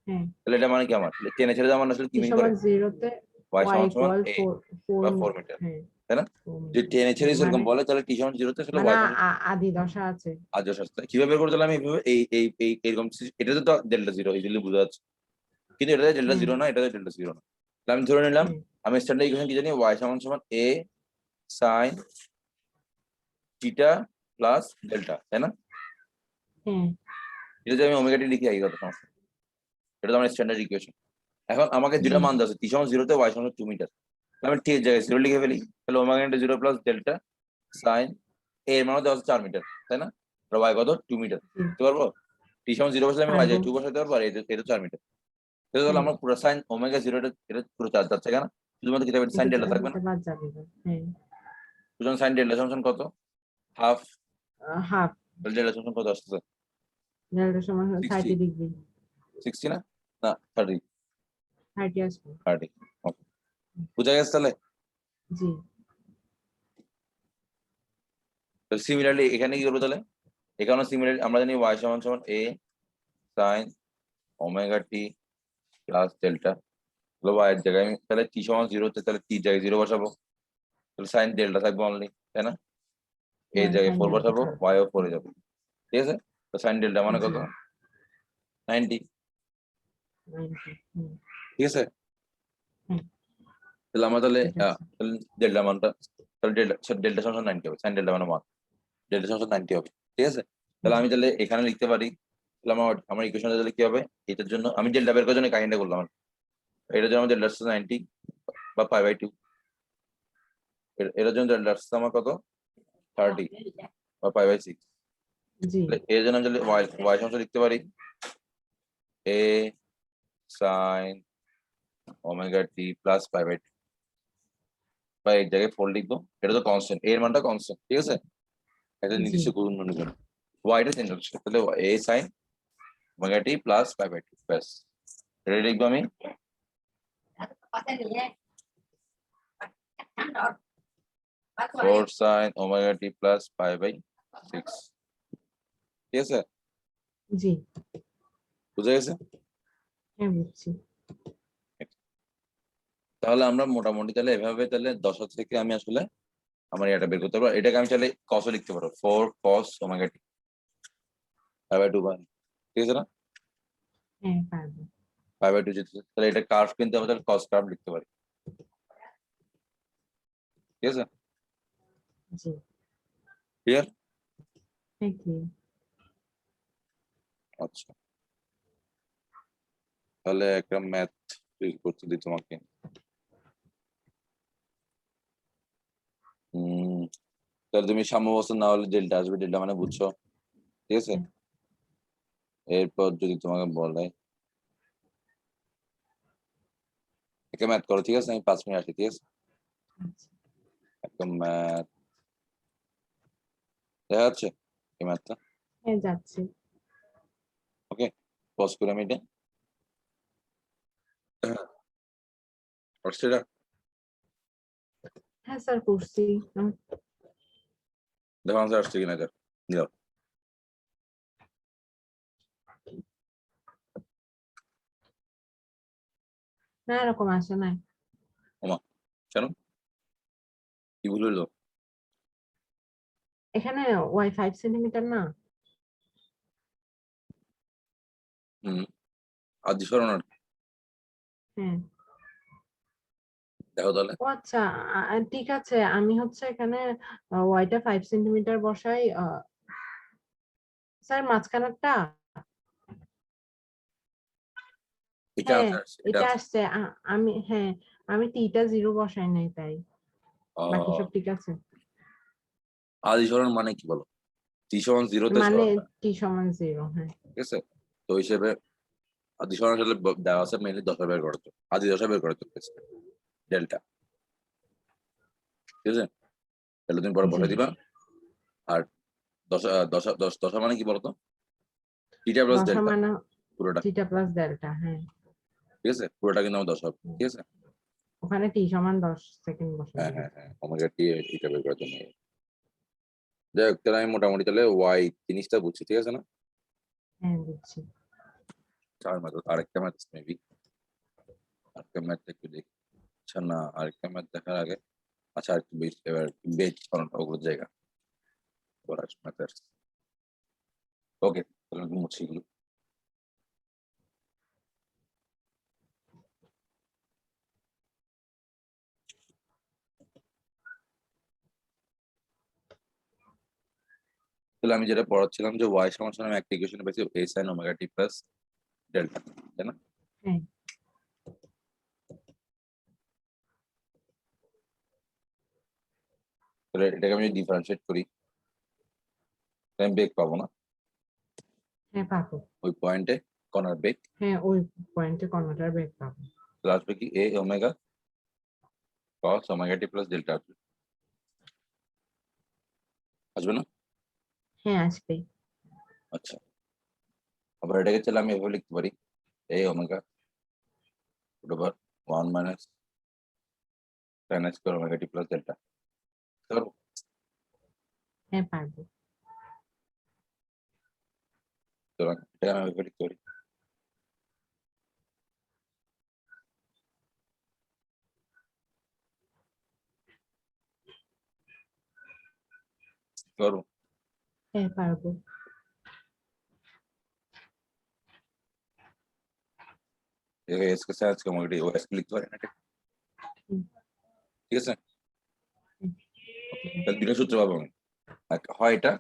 হ্যাঁ তাহলে এটা মানে কি, আমার টেনে ছেড়ে দেওয়া মানে আসলে কি টি মিন করে, সমান জিরোতে ওয়াই ওয়াই সমান সমান ইকুয়াল এ 4 বা 4 মিটার, হ্যাঁ তাই না? 4 যদি মিটার, টেনে ছেড়ে হ্যাঁ দিছো এরকম মানে বলে, তাহলে টি সমান 0-তে আসলে মানে ওয়াই সমান আদি দশা আছে। আজ সস্তা কিভাবে বের করতে আমি এইভাবে এই এরকম এটাতে তো ডেল্টা 0 ইজিলি বোঝা যাচ্ছে, কিন্তু এটাতে ডেল্টা হ্যাঁ 0 না, এটাতে ডেল্টা 0 না। তাহলে আমি ধরে নিলাম, হ্যাঁ আমি স্ট্যান্ডার্ড ইকুয়েশন কি জানি, ওয়াই সমান সমান এ সাইন থিটা প্লাস ডেল্টা, তাই না? হ্যাঁ এটা যদি আমি ওমেগা টি লিখি, এই কথা সমস্যা, এটা তো আমার স্ট্যান্ডার্ড ইকুয়েশন। এখন আমাকে জি দুটা মান দেওয়া আছে, টি সমান 0-তে ওয়াই সমান 2 মিটার, আমি টি এর জায়গায় 0 লিখে ফেলি, তাহলে omega into 0 plus delta sine এর মান দেওয়া আছে 4 মিটার, তাই না? আর ওয়াই কত 2 মিটার, জি বুঝতে পারবো। টি সমান 0 বসলে আমি ওয়াই পারবো। জায়গায় 2 বসাতে পারবো, আর এটা 4 মিটার। তাহলে হ্যাঁ আমরা পুরো সাইন ওমেগা 0, এটা পুরো চার্জ যাচ্ছে কেন, শুধুমাত্র কিতাবে সাইন ডেল্টা থাকবে না। এটা বাদ যাবে না। হ্যাঁ সুতরাং সাইন ডেল্টা সমান কত, হাফ। হাফ, তাহলে ডেল্টা সমান কত আসতেছে, ডেল্টা সমান 60, 30 ডিগ্রি। 60 না, না 30, 30 আসবে। 30। ওকে, বুঝা গেছে তাহলে। জি সিমিলারলি এখানে কি করবো তাহলে, এখানে সিমিলারলি আমরা জানি ওয়াই সমান সমান এ sine omega T plus delta, তাহলে ওয়াই এর জায়গায় আমি তাহলে টি সমান 0-তে তাহলে টি জায়গায় 0 বসাবো, তাহলে সাইন ডেল্টা থাকবে অনলি, তাই না? এই হ্যাঁ জায়গায় সাইন 4 ডেল্টা বসাবো, থাকবে। ওয়াই ও 4 যাবে, ঠিক আছে। তো সাইন ডেল্টা মানে জি কত, 90, 90। হুম ঠিক আছে। হ্যাঁ তাহলে আমরা তাহলে ঠিক আছে। তাহলে ডেল্টা মানটা, তাহলে ডেল্টা সমান 90 হবে, সাইন ডেল্টা মানে 1, ডেল্টা সমান 90 হবে, ঠিক আছে। তাহলে জি আমি তাহলে এখানে লিখতে পারি, তাহলে আমার ইকুয়েশনটা তাহলে কি হবে, এটার জন্য আমি ডেল্টা বের করার জন্য কাহিনীটা করলাম, এটার জন্য আমার ডেল্টা 90 বা π/2, এটার জন্য ডেল্টা আমার কত 30 বা π/6। জি এর জন্য আমি তাহলে ওয়াই সমস্যা লিখতে পারি এ সাইন ওমেগা টি প্লাস π/2, বা এর জায়গায় 4 লিখবো, এটা তো কনস্ট্যান্ট, এর মানটা কনস্ট্যান্ট, ঠিক আছে, একটা জি নির্দিষ্ট গুণনের জন্য ওয়াইটা চেঞ্জ হচ্ছে, তাহলে এ সাইন ওমেগা টি প্লাস π/2, ব্যাস এটা লিখবো আমি 4 সাইন ওমেগা টি প্লাস π/6, ঠিক আছে, জি বুঝা গেছে। হ্যাঁ বুঝছি। তাহলে আমরা মোটামুটি তাহলে এভাবে তাহলে দশা থেকে আমি আসলে আমার এটা বের করতে পারবো, এটাকে আমি চাইলে কসও লিখতে পারবো, 4 cos ওমেগা টি π/2 বাই, ঠিক আছে না, হ্যাঁ পারবো। π/2 যেতে, তাহলে এটা কার্ভ কিন্তু আমরা তাহলে কস কার্ভ লিখতে পারি, ঠিক আছে, জি ক্লিয়ার। Thank you. আচ্ছা, তাহলে একটা ম্যাথ করতে দিই তোমাকে। তাহলে তুমি সাম্যাবস্থা না হলে ডেল্টা আসবে, ডেল্টা মানে বুঝছো, ঠিক আছে। এরপর যদি তোমাকে বলে একে ম্যাথ করো, ঠিক আছে? আমি 5 মিনিট আসি, ঠিক আছে? আচ্ছা, একদম ম্যাথ দেখা যাচ্ছে এই ম্যাথটা। হ্যাঁ যাচ্ছি। ওকে, পজ করে আমি এটা করছি এটা। হ্যাঁ স্যার করছি। দেখো আনসার আসছে কিনা এটা। দিও। না এরকম আসে নাই। ওমা, কেন? কি ভুল হলো? এখানে ওয়াই 5 সেন্টিমিটার না। হুম, আদি সরণ আর কি। হ্যাঁ। দেখো তাহলে। ও আচ্ছা, ঠিক আছে, আমি হচ্ছে এখানে ওয়াইটা 5 সেন্টিমিটার বসাই। স্যার মাঝখানেরটা। এটা হ্যাঁ আনসার আসছে, এটা এটা আনসার। আসছে। আমি টিটা 0 বসাই নাই তাই। বাকি সব ঠিক আছে। আদি সরণ মানে কি বলো? টি সমান 0-তে মানে সরণটা, টি সমান 0, হ্যাঁ। ঠিক আছে? তো হিসেবে আদি সরণ আসলে দেওয়া আছে মেইনলি দশা বের করার জন্য, আদি দশা বের করার জন্য ডেল্টা, ঠিক আছে? তাহলে তুমি পরে জি। বসাই দিবা। আর দশা দশা দশা মানে কি বলতো? টিটা প্লাস দশা ডেল্টা মানে পুরোটা, টিটা প্লাস ডেল্টা, হ্যাঁ। ঠিক আছে? পুরোটা কিন্তু আমার দশা হবে, ঠিক আছে? ওখানে টি সমান 10 সেকেন্ড বসাই হ্যাঁ দিব। হ্যাঁ হ্যাঁ, ওমেগা টি টিটা বের করার জন্য। যাই হোক, তাহলে আমি মোটামুটি তাহলে ওয়াই জিনিসটা বুঝছি, ঠিক আছে না? হ্যাঁ বুঝছি। চার ম্যাথ, আরেকটা ম্যাথ মেবি, আরেকটা ম্যাথ একটু দেখি। আচ্ছা না, আরেকটা ম্যাথ দেখার আগে, আচ্ছা আরেকটু বেশ এবার বেচ বানানো ওগুলোর জায়গা ম্যাথ। ওকে, তাহলে আমি মুছি এগুলো। তাহলে আমি যেটা পড়াচ্ছিলাম যে ওয়াই সমান সমান আমি একটা ইকুয়েশন পেয়েছি এ sine omega T plus delta, তাই না? হ্যাঁ তাহলে এটাকে আমি ডিফারেন্সিয়েট করি, তাহলে আমি বেগ পাবো না হ্যাঁ পাবো। ওই পয়েন্টে, কর্নার বেগ। হ্যাঁ ওই পয়েন্টে কর্নাটার বেগ পাবো। তাহলে আসবে কি এ ওমেগা কস ওমেগা টি প্লাস ডেল্টা আসবে, আসবে না? হ্যাঁ আসবে। আচ্ছা, আবার এটাকে চাইলে আমি এভাবে লিখতে পারি A omega root over 1 - tan square omega T plus delta. হ্যাঁ পারবো। সুতরাং এটাকে আমি এভাবে লিখতে পারি করো। হ্যাঁ পারবো। এসকে সাইন্স কমোডিটি ও এসকে লিখতে পারি না এটা, হুম, ঠিক আছে? হুম। তাহলে দুটো সূত্র পাবো আমি, হয় এটা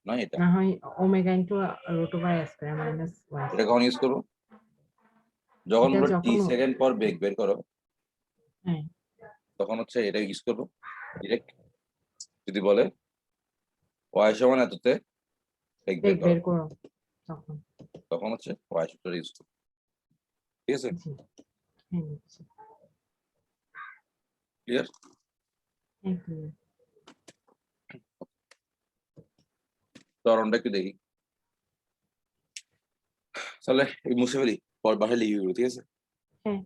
নয় এটা। না হয় omega into root over square minus Y এটা কখন স্কয়ার। ইউজ করবো? যখন এটা বলো টি যখন সেকেন্ড পর বেগ বের করো, হ্যাঁ তখন হচ্ছে এটা ইউজ করবো ডিরেক্ট। যদি বলে ওয়াই সমান এততে বেগ বের বেগ করো, বের করো তখন। তখন হচ্ছে ওয়াই সূত্রটা ইউজ করবো, ঠিক আছে? জি। হ্যাঁ বুঝছি। ক্লিয়ার? হ্যাঁ clear। ধরনটা একটু দেখি, তাহলে এই মুছে ফেলি, পর বাসায় লিখে গেলো, ঠিক আছে? হ্যাঁ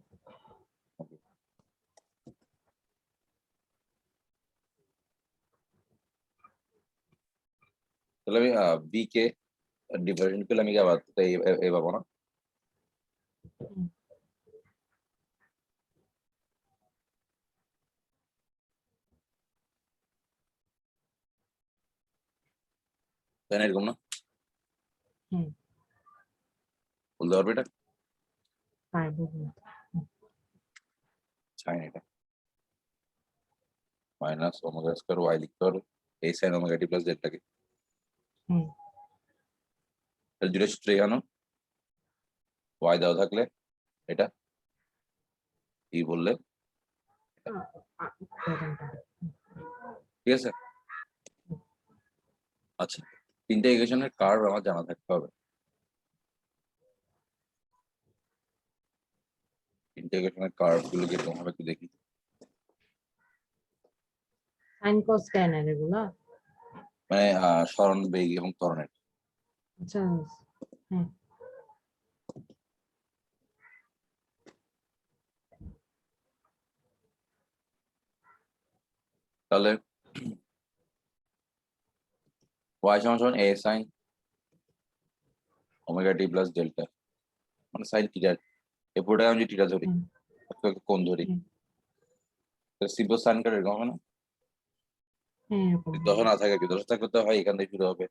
তাহলে আমি বি কে ডিফারেন্ট করলে আমি কি আবার এ পাবো না? হুম, তাই না, এরকম না? হ্যাঁ বলতে পারবে এটা? পারবো কিন্তু। সাইন এটা মাইনাস ওমেগা স্কয়ার ওয়াই লিখতে পারো এই সাইন ওমেগা টি প্লাস ডেল্টাকে। হ্যাঁ তাহলে দুটো সূত্র এখানে ওয়াই দেওয়া থাকলে এটা ই বললে, প্রথমটা। ঠিক আছে? আচ্ছা, তিনটা ইকুয়েশনের কার্ভ আমার জানা থাকতে হবে, ইন্টিগ্রেশনের কার্ভ গুলো কিরকম হবে একটু দেখি। সাইন কস ট্যান এর এগুলা। মানে সরণ বেগ এবং ত্বরণের। আচ্ছা, হ্যাঁ তাহলে y সমান সমান a sin omega T plus delta, মানে সাইন থিটা। এই পুরোটাকে আমি যদি থিটা ধরি, হুম, একটা কোণ ধরি, হুম, সিম্পল সাইন কাট এরকম হবে না? হ্যাঁ এরকম যদি দশা হবে। না থাকে, কি দশা থাকলে তো হয় এখান থেকে শুরু হবে,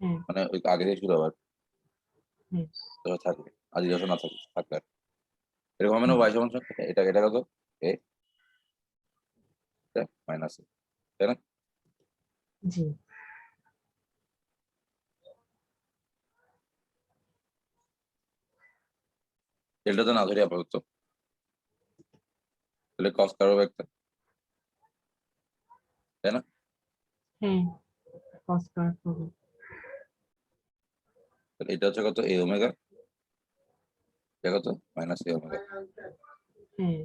হ্যাঁ মানে ওই আগে থেকে শুরু হবে আর কি। হ্যাঁ দশা থাকবে, আর যদি দশা না থাকে থাকবে আর কি। এরকম হবে না? হুম, y সমান সমান এটা এটা কত এ মাইনাস, তাই না? জি ডেল্টা তো না ধরি আপাতত, তাহলে কস কার হবে একটা, তাই না? হ্যাঁ কস কার্ভ হবে। তাহলে এটা হচ্ছে কত এ ওমেগা, এটা কত মাইনাস এ ওমেগা, হ্যাঁ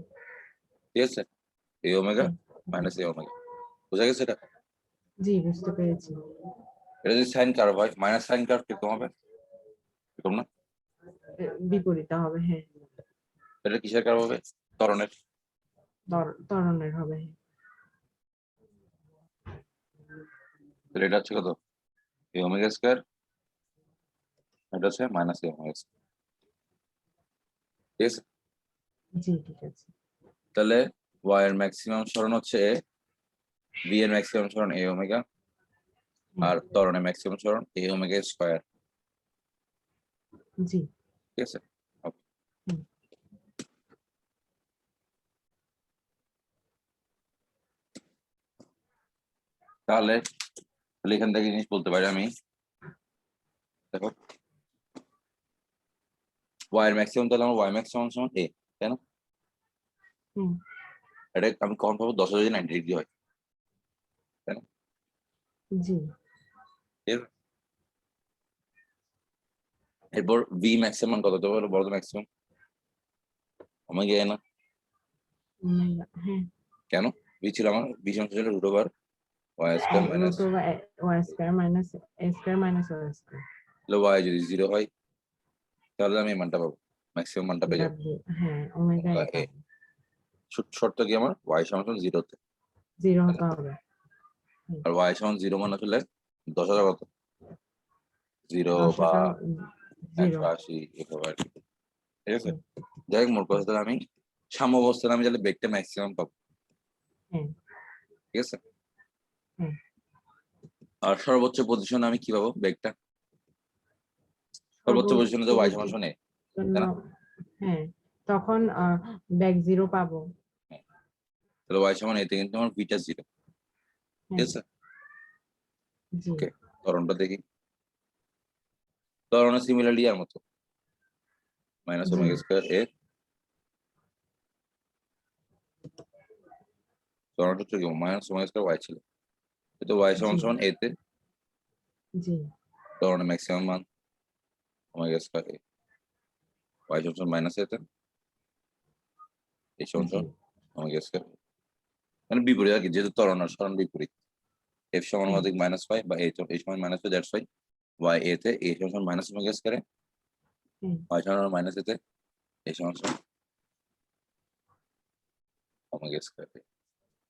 ঠিক আছে? এ ওমেগা হ্যাঁ মাইনাস এ ওমেগা, বুঝা গেছে এটা? জি বুঝতে পেরেছি। এটা যদি সাইন কার্ভ হয়, মাইনাস সাইন কার্ভ কিরকম হবে? এরকম না? বিপরীত হবে, হ্যাঁ এটা কিসের কার্ভ হবে? ত্বরণের। ত্বরণের হবে, হ্যাঁ। তাহলে এটা হচ্ছে কত এ ওমেগা স্কয়ার, এটা হচ্ছে মাইনাস এ ওমেগা স্কয়ার, ঠিক আছে? জি ঠিক আছে। তাহলে y এর ম্যাক্সিমাম সরণ হচ্ছে a, v এর ম্যাক্সিমাম সরণ a ওমেগা, হ্যাঁ আর ত্বরণের ম্যাক্সিমাম সরণ a ওমেগা স্কয়ার, জি ঠিক আছে? Okay. হুম, তাহলে তাহলে এখান থেকে জিনিস বলতে পারি আমি, দেখো y এর ম্যাক্সিমাম, তাহলে আমার y ম্যাক্সিমাম সমান a, তাই না? হুম, এটা আমি কখন পাবো? 10 যদি 90 ডিগ্রি হয়, তাই না? জি এর এরপর v ম্যাক্সিমাম কত দেবো বলো তো? ম্যাক্সিমাম ওমেগা a না? ওমেগা, হ্যাঁ কেন? v ছিল আমার, v সমান ছিল root over y square minus, root over Y square minus A square minus Y square. তাহলে y যদি 0 হয় তাহলে আমি এই মানটা পাবো, ম্যাক্সিমাম মানটা পেয়ে যাবো, হ্যাঁ ওমেগা ওমেগা এ a। পাবো। শর্ত কি আমার? y সমান সমান 0 তে, জিরো তাই না? হতে হবে। হুম, আর y সমান 0 মানে আসলে 10,000 কত 0 বা দশটাও জিরো। 180 এভাবে আর কি, ঠিক আছে? হুম, যাই হোক, মোট কথা তাহলে আমি সাম্য অবস্থানে আমি তাহলে বেগটা ম্যাক্সিমাম পাবো, হ্যাঁ ঠিক আছে? হ্যাঁ আর সর্বোচ্চ পজিশনে আমি কি পাবো বেগটা? সর্বোচ্চ পজিশনে তো y সমান সর্বোচ্চ সমান a, জন্য, তাই না? হ্যাঁ তখন ব্যাক জিরো পাবো। হ্যাঁ, তাহলে y সমান a তে কিন্তু আমার বিটা 0, ঠিক হ্যাঁ আছে? জি ওকে, ত্বরণটা দেখি। ত্বরণের সিমিলারলি আর মতো minus G omega square a, ত্বরণটা হচ্ছে কি মাইনাস ওমেগা স্কয়ার y ছিল, তো y সমান জি সমান a তে জি ত্বরণের ম্যাক্সিমাম মান ওমেগা স্কয়ার a, y সমান সমান মাইনাস a তে a সমান জি সমান ওমেগা স্কয়ার, মানে বিপরীত আর কি, যেহেতু ত্বরণ আর সরণ বিপরীত। f সমান হ্যাঁ অধিক মাইনাস y বা a সমান minus y, that's why y a তে a সমান মাইনাস ওমেগা স্কয়ার, হ্যাঁ y সমান মাইনাস a তে a সমান ওমেগা স্কয়ার,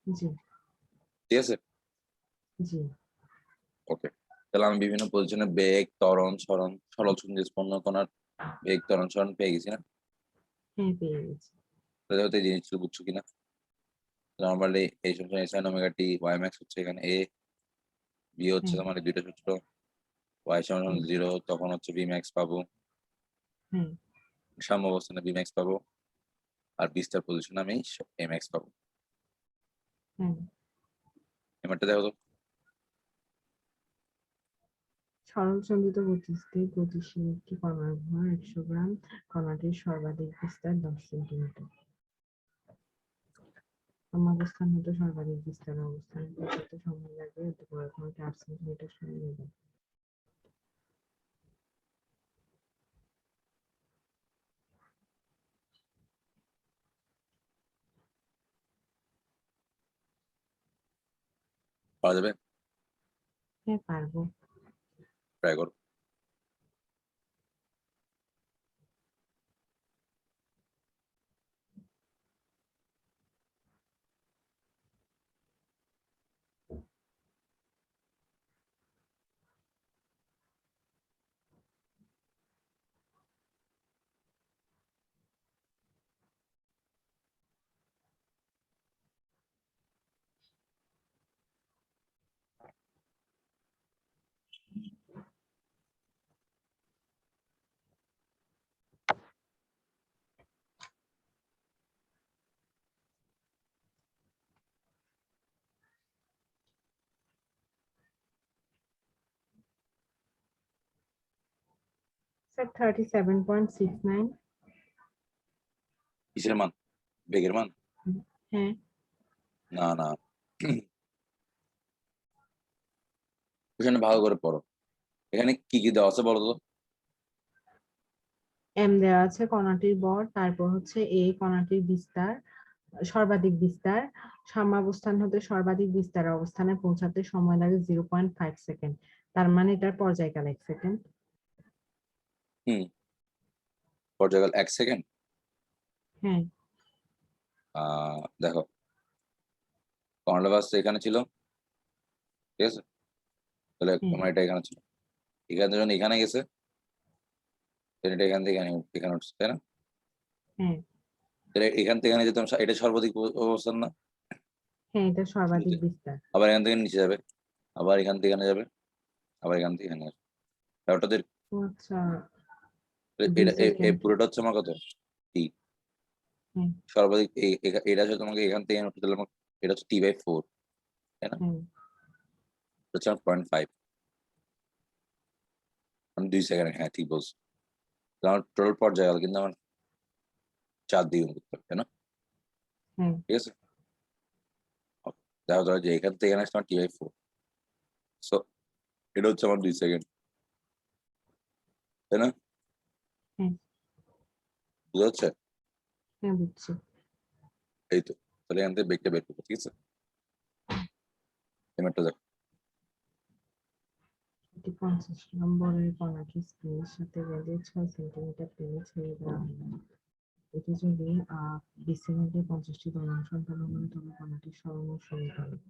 জি ঠিক আছে? জি ওকে, তাহলে আমি বিভিন্ন পজিশনে বেগ, ত্বরণ, সরণ, সরল সন্ধি স্পন্দন কণার বেগ, ত্বরণ, সরণ পেয়ে গেছি না? হ্যাঁ পেয়ে গেছি। তাহলে হয়তো এই জিনিসগুলো বুঝছো কিনা? নর্মালি এই সমান sine omega t, y max হচ্ছে এখানে a, b হচ্ছে হ্যাঁ তোমার এই দুইটা সূত্র, y সমান হ্যাঁ 0 তখন হচ্ছে b ম্যাক্স পাবো, হ্যাঁ সাম্য অবস্থানে b ম্যাক্স পাবো, আর b স্টার পজিশনে আমি a ম্যাক্স পাবো। হ্যাঁ এবারটা দেখো তো। সরল সন্ধিত গতিস্থির গতিশীল একটি কণার ভর 100 গ্রাম, কণাটির সর্বাধিক বিস্তার 10 সেন্টিমিটার। সমাবস্থান হতে সর্বাধিক বিস্তার অবস্থানে পৌঁছাতে সময় লাগবে পরিক্রমাটি 8 সেন্টিমিটার সময় নেবে। পাওয়া যাবে? হ্যাঁ পারবো। ট্রাই করো। স্যার 37.69। কিসের মান? বেগের মান? হ্যাঁ। না না, এখানে ভালো করে পড়ো। এখানে কি কি দেওয়া আছে বলো তো? এম দেওয়া আছে কণাটির ভর, তারপর হচ্ছে এ কণাটির বিস্তার, সর্বাধিক বিস্তার, সাম্যাবস্থান হতে সর্বাধিক বিস্তারের অবস্থানে পৌঁছাতে সময় লাগে 0.5 সেকেন্ড। তার মানে এটার পর্যায়কাল 1 সেকেন্ড। হুম, পর্যায়কাল 1 সেকেন্ড। হ্যাঁ। দেখো, কর্নার বাস এখানে ছিল, ঠিক আছে? তাহলে হ্যাঁ। আমার এটা এখানে ছিল, এখানে যখন এখানে গেছে, then এটা এখান থেকে এখানে এখানে উঠছে, তাই না? হ্যাঁ। তাহলে এখান থেকে এখানে যেতাম, এটা সর্বাধিক অবস্থান না? হ্যাঁ এটা সর্বাধিক শুরুতে। বিস্তার। আবার এখান থেকে নিচে যাবে, আবার এখান থেকে এখানে যাবে, আবার এখান থেকে এখানে আসবে। ওটাদের ও আচ্ছা, এটা 2 সেকেন্ড। পুরোটা হচ্ছে আমার কত? টি। হ্যাঁ। সর্বাধিক এটা হচ্ছে তোমাকে এখান থেকে এখানে উঠতে দিলে আমার, এটা হচ্ছে T/4, তাই না? হ্যাঁ। এটা হচ্ছে আমার 0.5, আমি 2 সেকেন্ড, হ্যাঁ ঠিক বলছো। আমার টোটাল পর্যায়কাল কিন্তু আমার 4 দ্বিগুণ করতে হবে, তাই না? হ্যাঁ। ঠিক আছে, দেখো ধরো যে এখান থেকে এখানে আসছে আমার T/4, সো এটা হচ্ছে আমার 2 সেকেন্ড, তাই না? হ্যাঁ। বুঝা যাচ্ছে? হ্যাঁ বুঝছি। এই তো, তাহলে এখান থেকে বেগটা বের করবো, ঠিক আছে? এবারটা দেখো। এটি 50 নম্বরের কণাটি স্ক্রিনের সাথে বেঁধে 6 সেন্টিমিটার টেনে ছেড়ে দেওয়া হলো। এটি যদি 20 সেকেন্ডে 50টি দলন সন্তান হয় তবে কণাটির সরণ সমীকরণ।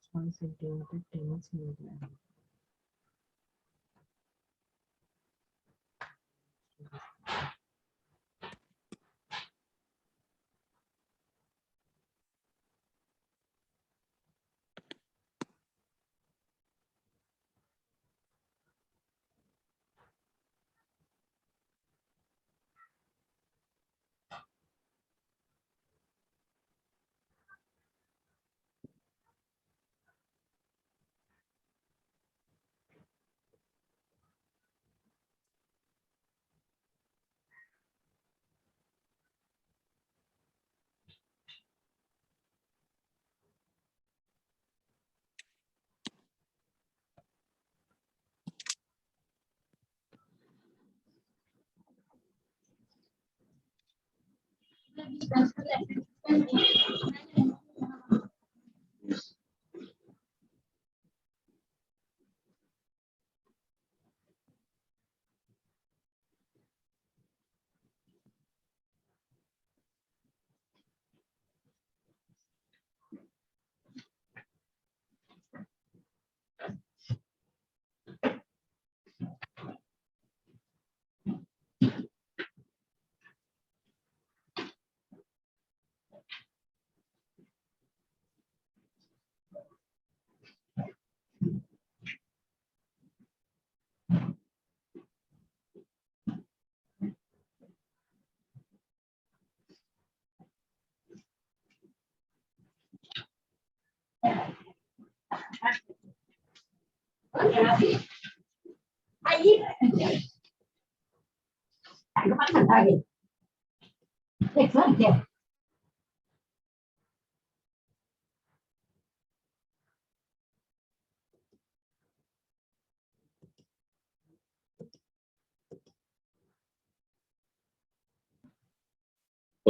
ছয় সেন্টিমিটার টেনে ছেড়ে দেওয়া হলো।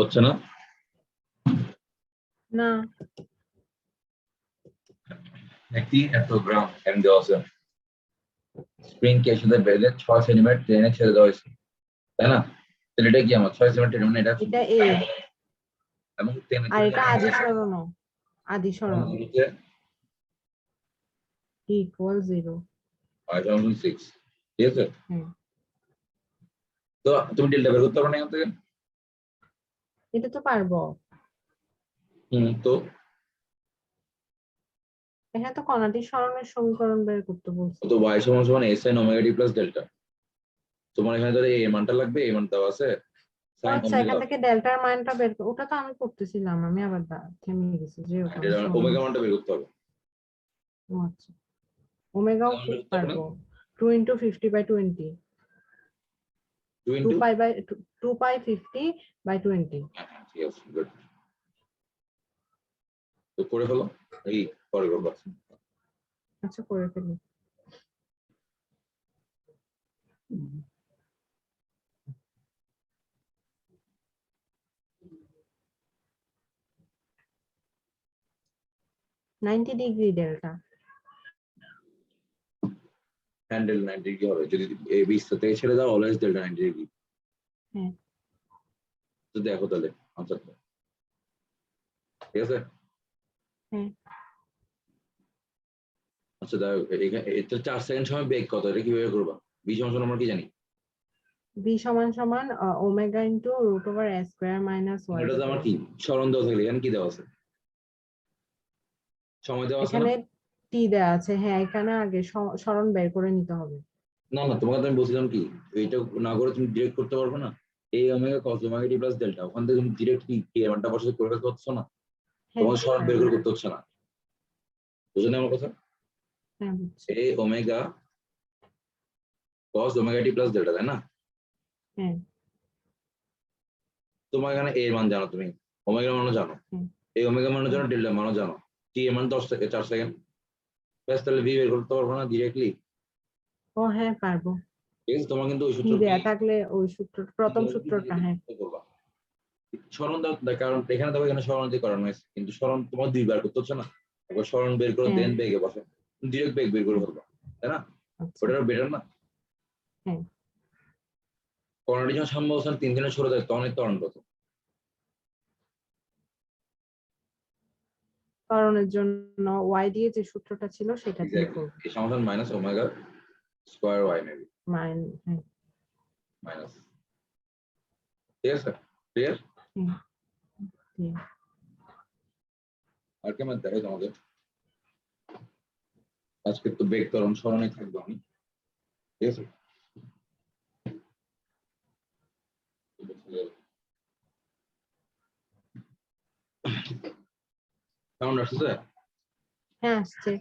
হচ্ছে না? না, একটি এত গ্রাম এম দেওয়া আছে, স্প্রিং কে সাথে বেঁধে 6 সেন্টিমিটার ট্রেনে ছেড়ে দেওয়া হয়েছে, তাই না? তাহলে এটা কি আমার 6 সেন্টিমিটার মানে এটা এটা এ, এবং ট্রেনে আর ছেড়ে এটা দেওয়া আদি সরণ, আদি সরণ হচ্ছে ইকুয়াল 0। 5.6, ঠিক আছে? হ্যাঁ, তো তুমি ডেল্টা বের করতে পারো না এখান থেকে? এটা তো পারবো। তো এখানে তো কণাটির সরণের সমীকরণ বের করতে বলছি। তো y সমান সমান s sin omega t plus delta. তোমার এখানে ধরে এই মানটা লাগবে, এই মানটা দেওয়া আছে ও sin আচ্ছা, ওমেগা, এখান থেকে ডেল্টার মানটা বের ওটা তো আমি করতেছিলাম, আমি আবার থেমে গেছি যে ওটা আমার ওমেগা সমান। মানটা বের করতে হবে। ও আচ্ছা, ওমেগাও তাহলে বের করতে হবে না? পারবো। 2 × 50/20, 2 2 ইন্টু, পাই বাই 2 পাই 50/20। ঠিক আছে, গুড। তো করে ফেলো, এই পরে করবা। আচ্ছা, আচ্ছা করে ফেলি। হুম। 90° ডেল্টা। হ্যান্ডেল 90 ডিগ্রি হবে যদি এই 20 থেকে ছেড়ে দাও, অলওয়েজ ডেল্টা 90 ডিগ্রি। হ্যাঁ, তো দেখো তাহলে আনসারটা, ঠিক আছে? হ্যাঁ। আচ্ছা দেখো, এখানে এটা 4 সেকেন্ড সময় বেগ কত, এটা কিভাবে করবা? বি সমান সমান আমরা কি জানি? বি সমান সমান omega into root over a square minus Y এটা তো আমার স্কোয়ার। কি সরণ দেওয়া থাকলে এখানে কি দেওয়া আছে? সময় দেওয়া আছে না? এখানে টি দেওয়া আছে, হ্যাঁ এখানে আগে সরণ বের করে নিতে হবে। না না, তোমাকে তো আমি বলছিলাম কি, এইটা না করে তুমি ডিরেক্ট করতে পারবে না। এই ওমেগা কস ওমেগা টি প্লাস ডেল্টা, ওখান থেকে তুমি ডিরেক্ট কি কে মানটা বসে করে ফেলতে পারছো না? হ্যাঁ তোমার সরণ বের পারবো। করে করতে হচ্ছে না, বুঝলে না আমার কথা? হ্যাঁ বুঝছি। এই ওমেগা কস ওমেগা টি প্লাস ডেল্টা, তাই না? হ্যাঁ, তোমার এখানে এর মান জানো, তুমি ওমেগা মানও জানো, হ্যাঁ, এই ওমেগা মানও হ্যাঁ। জানো, ডেল্টা মানও জানো, টি এর মান 10 থেকে 4 সেকেন্ড, ব্যাস তাহলে ভি বের করতে পারবো না ডিরেক্টলি? ও হ্যাঁ পারবো। ঠিক আছে, তোমার কিন্তু ওই টি সূত্রটি দেয়া থাকলে ওই সূত্র, প্রথম সূত্রটা, হ্যাঁ। করবা। স্মরণ দাও, কারণ এখানে দেখো এখানে স্মরণ দিয়ে করানো হয়েছে, কিন্তু স্মরণ তোমার দুইবার করতে হচ্ছে না, একবার স্মরণ বের করে হ্যাঁ, দেন বেগে বসে, ডিরেক্ট বেগ বের করে হ্যাঁ। ফেলবা, তাই না? আচ্ছা। ওটা বেটার না? হ্যাঁ, করোনাটি যখন সাম্য অবস্থান 3 দিনে সরে যায় তখন এই ত্বরণ কত? কারণের জন্য ওয়াই দিয়ে যে সূত্রটা ছিল সেটা দিয়ে এক্স্যাক্টলি করবো। এই সমাধান minus omega square Y maybe হ্যাঁ, মাইনাস, ঠিক আছে? ক্লিয়ার? হ্যাঁ, হ্যাঁ। আর কেমন দেখাই তোমাদের, আজকে তো বেগ ত্বরণ স্মরণে থাকবো আমি, ঠিক আছে? সাউন্ড আসছে? হ্যাঁ আসছে।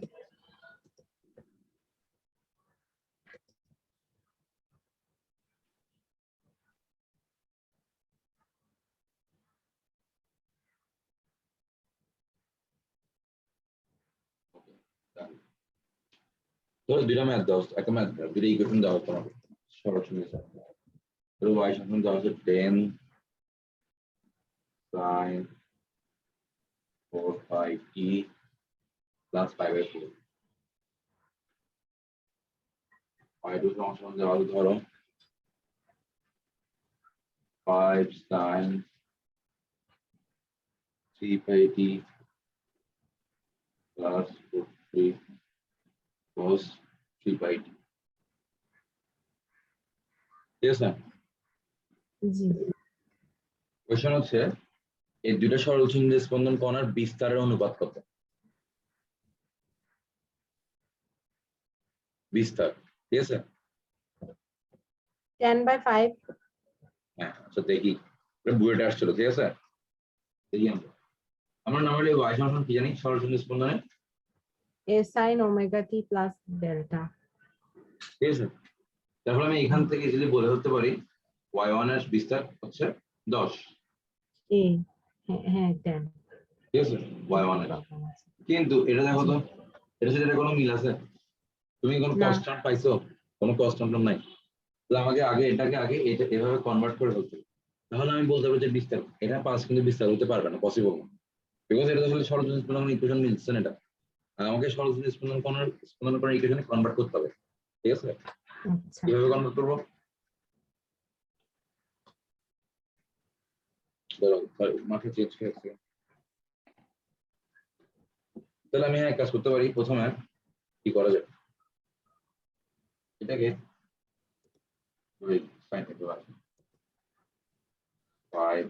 ধরো দুইটা ম্যাথ দাও, একটা ম্যাথ দাও, দুইটা ইকুয়েশন দাও তোমাকে সরাসরি। ধরো y সমান দেওয়া হচ্ছে 10 sin 4πt প্লাস 5/4, y2 সমান দেওয়া হচ্ছে ধরো 5 sin 3πt plus 3 cos 3πt, ঠিক আছে? জি। কোশ্চেন হচ্ছে এই দুইটা সরল ছিন্নের স্পন্দন কণার বিস্তারের অনুপাত কত? বিস্তার, ঠিক আছে? 10/5। হ্যাঁ, আচ্ছা দেখি, বুয়েটে আসছিল, ঠিক আছে? দেখি আমরা নর্মালি y সমান কি জানি সরল ছিন্নের স্পন্দনে, এ sine omega T plus delta. ঠিক আছে? তাহলে আমি এখান থেকে যদি বলে ধরতে পারি y1 এর বিস্তার হচ্ছে 10, এ, হ্যাঁ হ্যাঁ 10। ঠিক আছে? y1 এর, প্রবলেম আছে। কিন্তু এটা দেখো জি। তো, এটা সাথে কোনো মিল আছে? তুমি কোনো না। কনস্ট্যান্ট পাইছো? কোনো কনস্ট্যান্ট নাই। তাহলে আমাকে আগে এটাকে আগে এটা এভাবে কনভার্ট করে ফেলতে হবে। তাহলে আমি বলতে পারবো যে বিস্তার, এটা 5 কিন্তু বিস্তার হতে পারবে না, পসিবল না, বিকজ এটা তো আসলে সরলরেখা স্পন্দন ইকুয়েশন মিলছে না এটা, আর আমাকে সরলরেখা স্পন্দন করার ইকুয়েশনে কনভার্ট করতে হবে, ঠিক আছে? আচ্ছা কিভাবে কনভার্ট করবো? মাঠে চেঞ্জ হয়েছে, তাহলে আমি এক কাজ করতে পারি, প্রথমে কি করা যায়, এটাকে সাইন করতে পারি 5,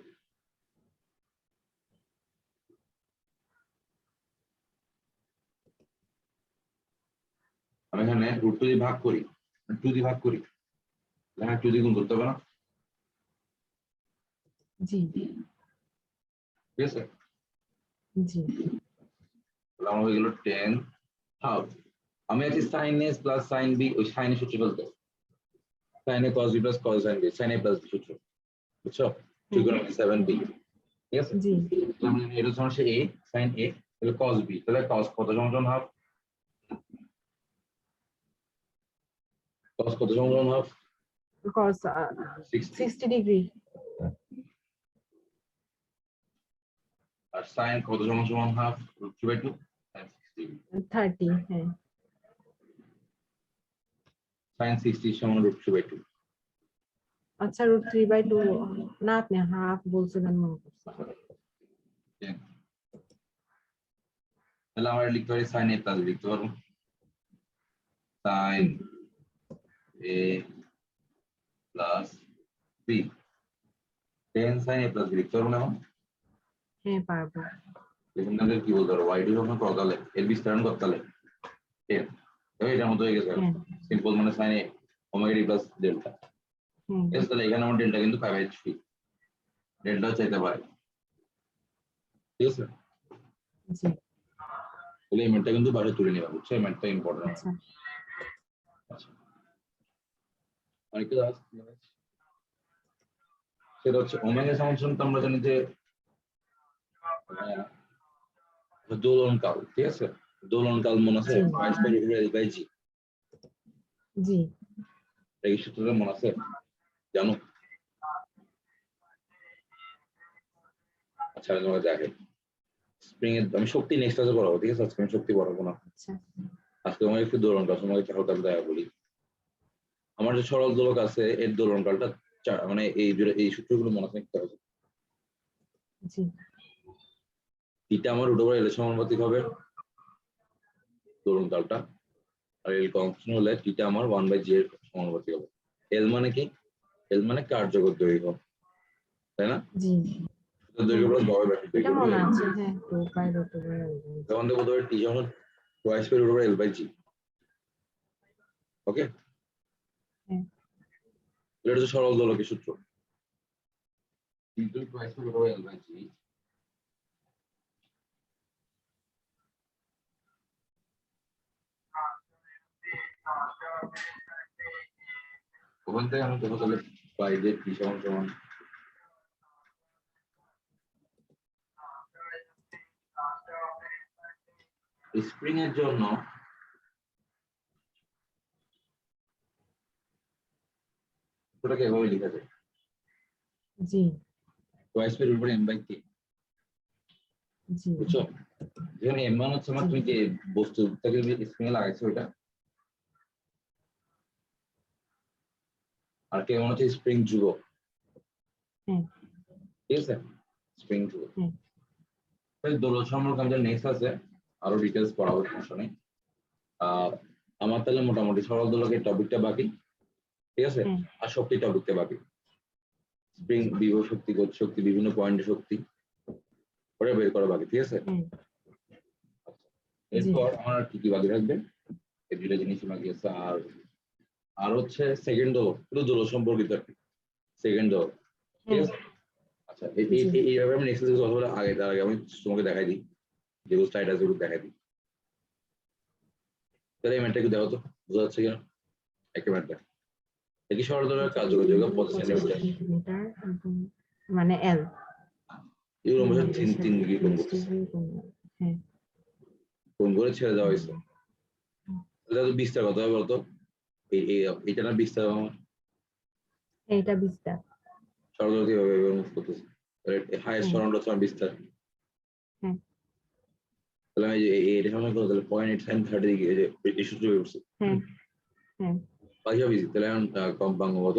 আমি এখানে রুট টু দিয়ে ভাগ করি, এখানে 2 দিয়ে গুণ করতে হবে না, জি ঠিক আছে? জি তাহলে আমার হয়ে গেল 10 হাফ, আমি আছি sine S plus sine B, ওই সাইনের সূত্র বলতে sine A cos B plus cos sine B, sine A plus B সূত্র, বুঝছো? ট্রিগোনোমেট্রি 7b, ঠিক আছে? জি তাহলে এটা হচ্ছে a sin a, তাহলে cos b, তাহলে cos কত সমান হাফ, cos কত সমান হাফ, cos 60, 60 ডিগ্রি, আর sin কত সমান হাফ, √3/2, sin 60, 30, হ্যাঁ sin 60 সমান √3/2, আচ্ছা √3/2 না, আপনি হাফ বলছিলেন মনে করছি। তাহলে আমরা লিখতে পারি sin a প্লাস লিখতে পারবো sin a plus b, 10 sin a plus লিখতে পারবো না এখন? হ্যাঁ পারবো। এখান থেকে কি বলতে পারো, y2 যখন করতালে এর বিস্তারণ করতালে 10, এটার মতো হয়ে গেছে, হ্যাঁ সিম্পল মানে sin a omega t plus delta, হ্যাঁ এস, তাহলে এখানে আমার ডেল্টা কিন্তু 5/3, ডেল্টা চাইতে পারে, ঠিক আছে? জি তাহলে এই ম্যাথটা কিন্তু বাইরে তুলে নিবা, বুঝছো? এই ম্যাথটা ইম্পর্টেন্ট। আচ্ছা আচ্ছা, আরেকটা আছে, সেটা হচ্ছে ওমেগা সমান তো আমরা জানি যে দোলনকাল, ঠিক আছে? দোলনকাল মনে আছে, G y square equal L by G, জি এই সূত্রটা মনে আছে, জানো? আচ্ছা আমি তোমাকে দেখাই, স্প্রিং এর আমি শক্তি নেক্সট ক্লাসে পড়াবো, ঠিক আছে? আজকে আমি শক্তি পড়াবো না, আচ্ছা আজকে তোমাকে একটু দোলনকাল তোমাকে হালকা দেখা বলি। আমার যে সরল দোলক আছে এর দোলনকালটা মানে এই সূত্রগুলো মনে রাখতে হবে। জি থিটা আমার √L এর সমানুপাতিক হবে দোলনকালটা, আর এল কনস্ট্যান্ট হলে থিটা আমার 1/g এর সমানুপাতিক হবে। এল মানে কি? এল মানে কার্যকর দৈর্ঘ্য, তাই না? জি দৈর্ঘ্য প্লাস গড় এটা দৈর্ঘ্য, মনে আছে, হ্যাঁ 2π√L, তখন দেখো তোর টি সমান টুয়াইস বাই √L বাই জি, ওকে? হ্যাঁ এটা হচ্ছে সরল দোলকের সূত্র, কিন্তু টুয়াইস বাই √L বাই জি, ওখান থেকে আমি দেখো তাহলে পাই যে টি সমান স্প্রিং এর জন্য ওটাকে এভাবে লেখা যায় জি টুয়াইস বাই √M বাই কে, জি বুঝছো? যেখানে এম মান হচ্ছে আমার তুমি যে বস্তুটাকে স্প্রিং এ লাগাইছো ওটা, আর কে মান হচ্ছে স্প্রিং ধ্রুবক, হ্যাঁ ঠিক আছে? স্প্রিং ধ্রুবক। হ্যাঁ দোলক সম্পর্কে আমাদের নেক্সট আছে আরো ডিটেলস পড়াবো, সমস্যা নেই। আমার তাহলে মোটামুটি সরল দোলকের টপিকটা বাকি, ঠিক আছে? হ্যাঁ আর শক্তি টপিকটা বাকি, স্প্রিং বিভব শক্তি, গতি শক্তি, বিভিন্ন পয়েন্টের শক্তি ওটা বের করা বাকি, ঠিক আছে? হ্যাঁ এরপর আমার আর কি কি বাকি থাকবে, এই দুইটা জিনিস বাকি আছে। আর হচ্ছে সেকেন্ড দোলক, পুরো দোলক সম্পর্কিত আর কি, সেকেন্ড দোলক, ঠিক হ্যাঁ আছে? আচ্ছা এইভাবে আমি নেক্সট কথা বলে আগে তার আগে আমি তোমাকে দেখাই দিই, যেগুলো স্লাইড আছে ওগুলো দেখাই দিই। তাহলে এই ম্যাটটা একটু দেখো তো, বোঝা যাচ্ছে কিনা একটা ম্যাটটা, একই সরল দোলকের কার্যকর দৈর্ঘ্য 25 সেন্টিমিটার, মানে এল এগুলো আমরা 3 ডিগ্রি কোণ করতেছে, হ্যাঁ কোণ করে ছেড়ে দেওয়া হয়েছে। তাহলে তো বিস্তার কত হবে বলতো, এইটা না বিস্তার আমার এইটা বিস্তার সরল কিভাবে মুভ করতেছে, হাইয়েস্ট হুম। সরলটা হচ্ছে আমার বিস্তার। হুম। তাহলে আমি এটা সময় করতে তাহলে 0.8sin30 দিকে এই সূত্র বের করছি। হুম। হুম। বাকি সব easy। তাহলে এখন কম্পাঙ্ক কত,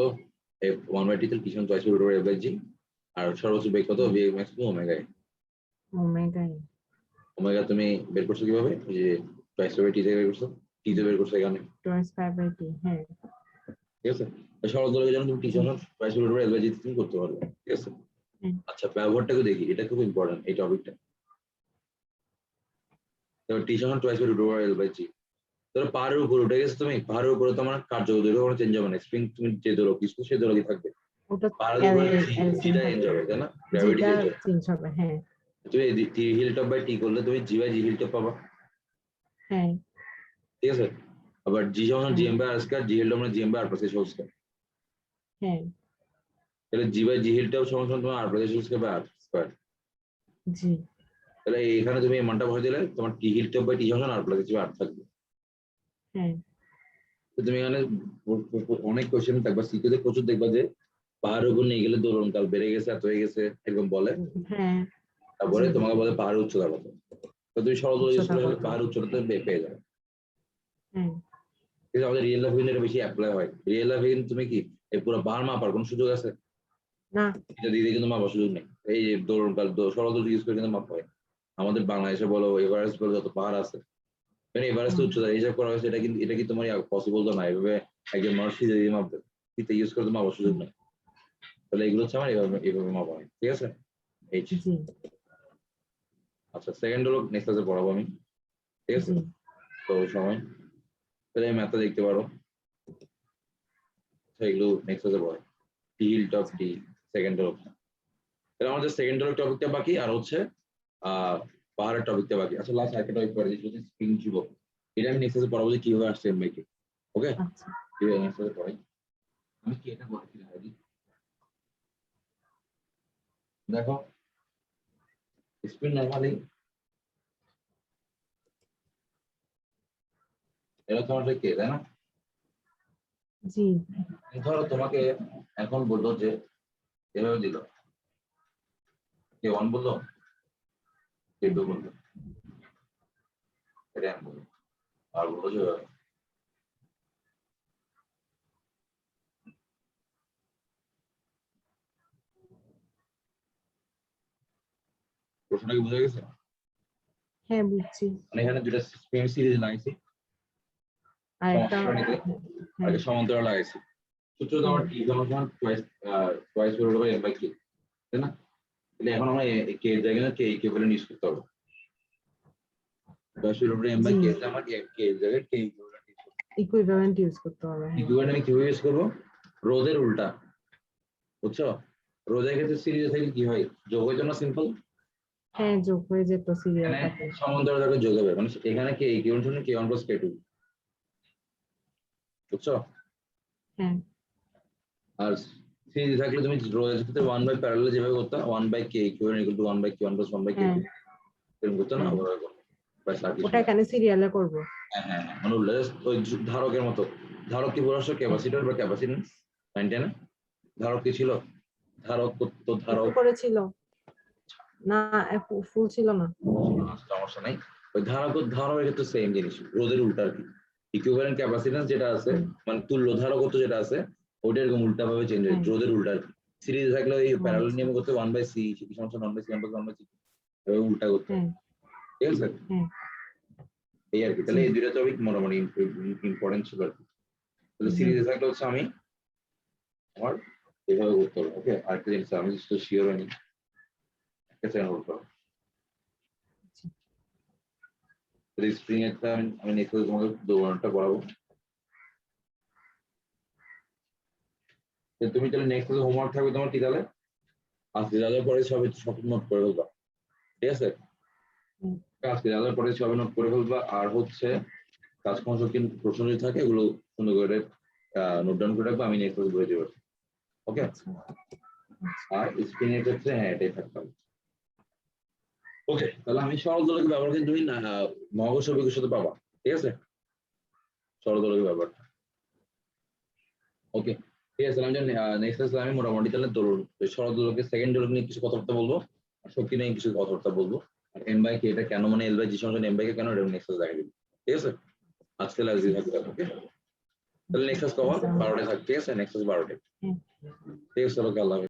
1/t তাহলে পিছন টয়েস রুট ওভার f/g, আর সর্বোচ্চ বেগ কত, হুম। v max to omega. Omega A. Omega তুমি বের করছো কিভাবে, ওই যে টয়েস ওভার টি থেকে বের করছো, টি তে বের করছো এখানে, টয়েস 5/t। হ্যাঁ। ঠিক আছে। সরল দোলকের জন্য তুমি টি হুম। সমান টয়েস রুট ওভার f/g তুমি করতে পারবে, ঠিক আছে। হুম। আচ্ছা ব্যবহারটাকে দেখি, এটা খুব ইম্পর্টেন্ট এই টপিকটা। তাহলে টি সমান টয়েস রুট ওভার f/g, ধরো পাহাড়ের উপরে উঠে গেছে তুমি, পাহাড়ের উপরে তোমার কার্যদৈর্ঘ্য কোনো চেঞ্জ হবে না, স্প্রিং তুমি যে দোলক কিছু সেই দোলকই থাকবে, ওটা পাহাড়ের উপরে এলসিএম জিটা চেঞ্জ থাকবে, হবে, তাই না, গ্র্যাভিটি যেটা চেঞ্জ হবে। চেঞ্জ হবে। হ্যাঁ। তুমি T hill top by T করলে তুমি G by G hill top পাবা, হ্যাঁ। ঠিক আছে। আবার জি সমান জি হ্যাঁ। M by R square, G hill top মানে G M by R plus S whole square, হ্যাঁ। তাহলে G by G hill top সমান সমান তোমার R plus S whole square by R square. জি। তাহলে এখানে তুমি এই মানটা বসাই দিলে তোমার টি হিল টপ বাই টি সমান আর প্লাস এস আর থাকবে। হ্যাঁ। তো তুমি এখানে অনেক কোশ্চেন থাকবে, সিকিউতে প্রচুর দেখবা যে পাহাড়ের উপর নিয়ে গেলে দোলনকাল বেড়ে গেছে, এত হয়ে গেছে এরকম বলে, হ্যাঁ। তারপরে জি। তোমাকে বলে পাহাড়ের উচ্চতা কত, তো তুমি সরল দোলক ইউজ উচ্চতা করলে কত? পাহাড়ের উচ্চতাতে পেয়ে যাবে। হ্যাঁ। কিন্তু আমাদের রিয়েল লাইফে কিন্তু এটা বেশি অ্যাপ্লাই হয়, রিয়েল লাইফে কিন্তু তুমি কি এই পুরো পাহাড় মাপার কোনো সুযোগ আছে, না। এটা দিয়ে কিন্তু মাপার সুযোগ নেই। এই যে দোলনকাল সরল দোলক ইউজ করে কিন্তু মাপা হয়। আমাদের বাংলাদেশে বলো এভারেস্ট বলো যত পাহাড় আছে, মানে এভারেস্টের হুম। উচ্চতা হিসাব করা হয়েছে, এটা কি তোমার পসিবল তো না, এভাবে একজন মানুষ ফিতে দিয়ে মাপবে, ফিতে ইউজ করে তো মাপার সুযোগ নেই। তাহলে এগুলো হচ্ছে আমার এইভাবে মাপা হয়, ঠিক আছে। এইচ, জি। আচ্ছা সেকেন্ড হলো নেক্সট ক্লাসে পড়াবো আমি, ঠিক আছে। জি। তো সময় তাহলে এই ম্যাথটা দেখতে পারো, আচ্ছা এগুলো নেক্সট ক্লাসে পড়াই, টি হিল টপ টি সেকেন্ড হলো। তাহলে আমাদের সেকেন্ড হলো টপিকটা বাকি, আর হচ্ছে পাহাড়ের টপিকটা বাকি। আচ্ছা লাস্ট একটা টপিক পড়ে যেটা হচ্ছে স্প্রিং যুবক, এটা আমি নেক্সট ক্লাসে পড়াবো যে কিভাবে আসছে এমবাইকে, ওকে। আচ্ছা। কিভাবে নেক্সট ক্লাসে পড়াই, আমি কি এটা বলছিলাম দেখো, স্প্রিং নরমালি এটা তোমার কে তাই না, জি। ধরো তোমাকে এখন বললো যে এভাবে দিল, কে ওয়ান বললো, কে টু বললো, এটা আমি বললো, আর বললো যে প্রশ্নটা কি বোঝা গেছে, হ্যাঁ বুঝছি। মানে এখানে দুটা স্প্রিং সিরিজ লাগাইছি, আর একটা। সমস্যাটা নিতে হ্যাঁ। আগে সমান্তরাল লাগাইছি, সূত্র তো আমার হ্যাঁ। টি সমান twice root over M by K, তাই না। তাহলে এখন আমরা কে এর জায়গায় কে ইকুইভ্যালেন্ট ইউজ করতে হবে, twice root over M by G. K তে আমার কে এর জায়গায় কে ইকুইভ্যালেন্ট ইউজ করতে হবে। ইকুইভ্যালেন্ট ইউজ করতে হবে। হ্যাঁ। ইকুইভ্যালেন্ট আমি কিভাবে ইউজ করবো, রোধের উল্টা, বুঝছো, রোধের ক্ষেত্রে সিরিজে থাকলে কি হয়, যোগ হইতো না সিম্পল, হ্যাঁ যোগ হয়ে যেত এখানে সিরিয়ালটাতে। সমান্তরাল থাকলে যোগ হবে, মানে এখানে কে ইকুইভ্যালেন্ট হচ্ছে কে ওয়ান প্লাস কে টু, বুঝছো। হ্যাঁ। আর সিরিজ থাকলে তুমি রোধের ক্ষেত্রে ওয়ান বাই প্যারালাল যেভাবে করতে, one by K equivalent equal to one by K one plus one by K হ্যাঁ। টু, এরকম করতে না, হ্যাঁ ওভাবে করো ব্যাস আর কিছু ওটা না। এখানে সিরিয়ালে করব। হ্যাঁ হ্যাঁ হ্যাঁ, মানে ওই ধারকের মতো, ধারক কি বলছো, ক্যাপাসিটর বা ক্যাপাসিটেন্স, না ধারক কি ছিল, ধারক তো একটু ধারক, করে ছিল না, ফুল ছিল না। সমস্যা নাই। ওই ধারকের ক্ষেত্রে সেম জিনিস, রোধের উল্টা আর কি, ইকুইভ্যালেন্ট ক্যাপাসিট্যান্স যেটা আছে, হুম। মানে তুল্য ধারকত্ব যেটা আছে ওটা এরকম উল্টা ভাবে চেঞ্জ হয়, হ্যাঁ। রোধের উল্টা আর কি। সিরিজ থাকলে এই প্যারালাল আচ্ছা। নিয়ম করতে ওয়ান বাই সি সমস্যা, one by C one by C এভাবে উল্টা করতে হয়, হ্যাঁ। ঠিক আছে। হ্যাঁ। এই আর কি, জি। তাহলে এই দুইটা টপিক মোটামুটি ইম্পর্টেন্ট ছিল আর কি। তাহলে জি। সিরিজে থাকলে হচ্ছে আমি আমার এইভাবে করতে হবে, ওকে। আরেকটা জিনিস আমি তো শিওর হয়নি, একটা সেকেন্ড হোল্ড করো, স্প্রিং একটা আমি নেক্সট তোমাকে দৌড়ানোটা করাবো, তুমি তাহলে নেক্সট হোমওয়ার্ক থাকবে তোমার কি তাহলে, আজকে যাওয়ার পরে সবাই সব নোট করে ফেলবা, ঠিক আছে। হুম। আজকে যাওয়ার পরে সবাই নোট করে ফেলবা, আর হচ্ছে কাজ সংসদ প্রশ্ন যদি থাকে এগুলো সুন্দর করে নোট ডাউন করে রাখবো, আমি নেক্সট বলে দেবো, ওকে। আচ্ছা। আর স্প্রিং এর ক্ষেত্রে হ্যাঁ এটাই থাকতে হবে, ওকে। তাহলে আমি সরল দোলকের ব্যবহার কিন্তু তুমি মহাকর্ষ বৈকের সাথে পাবা, ঠিক আছে, সরল দোলকের ব্যবহারটা, ওকে। ঠিক আছে, আমি নেক্সট ক্লাসে আমি মোটামুটি তাহলে দোলন সরল দোলকের সেকেন্ড দোলক নিয়ে কিছু কথাবার্তা বলবো, আর শক্তি নিয়ে কিছু কথাবার্তা বলবো, আর এম বাই কে এটা কেন মানে এল বাই জি সমান এম বাই কে কেন এটা নেক্সট ক্লাসে দেখা দিবি। ঠিক আছে, আজকে লাগছে থাকবে। ওকে, তাহলে নেক্সট ক্লাস কখন? 12টায় থাকবে। ঠিক আছে, নেক্সট ক্লাস 12টায়। হ্যাঁ। ঠিক আছে, চলো, আল্লাহ হাফেজ।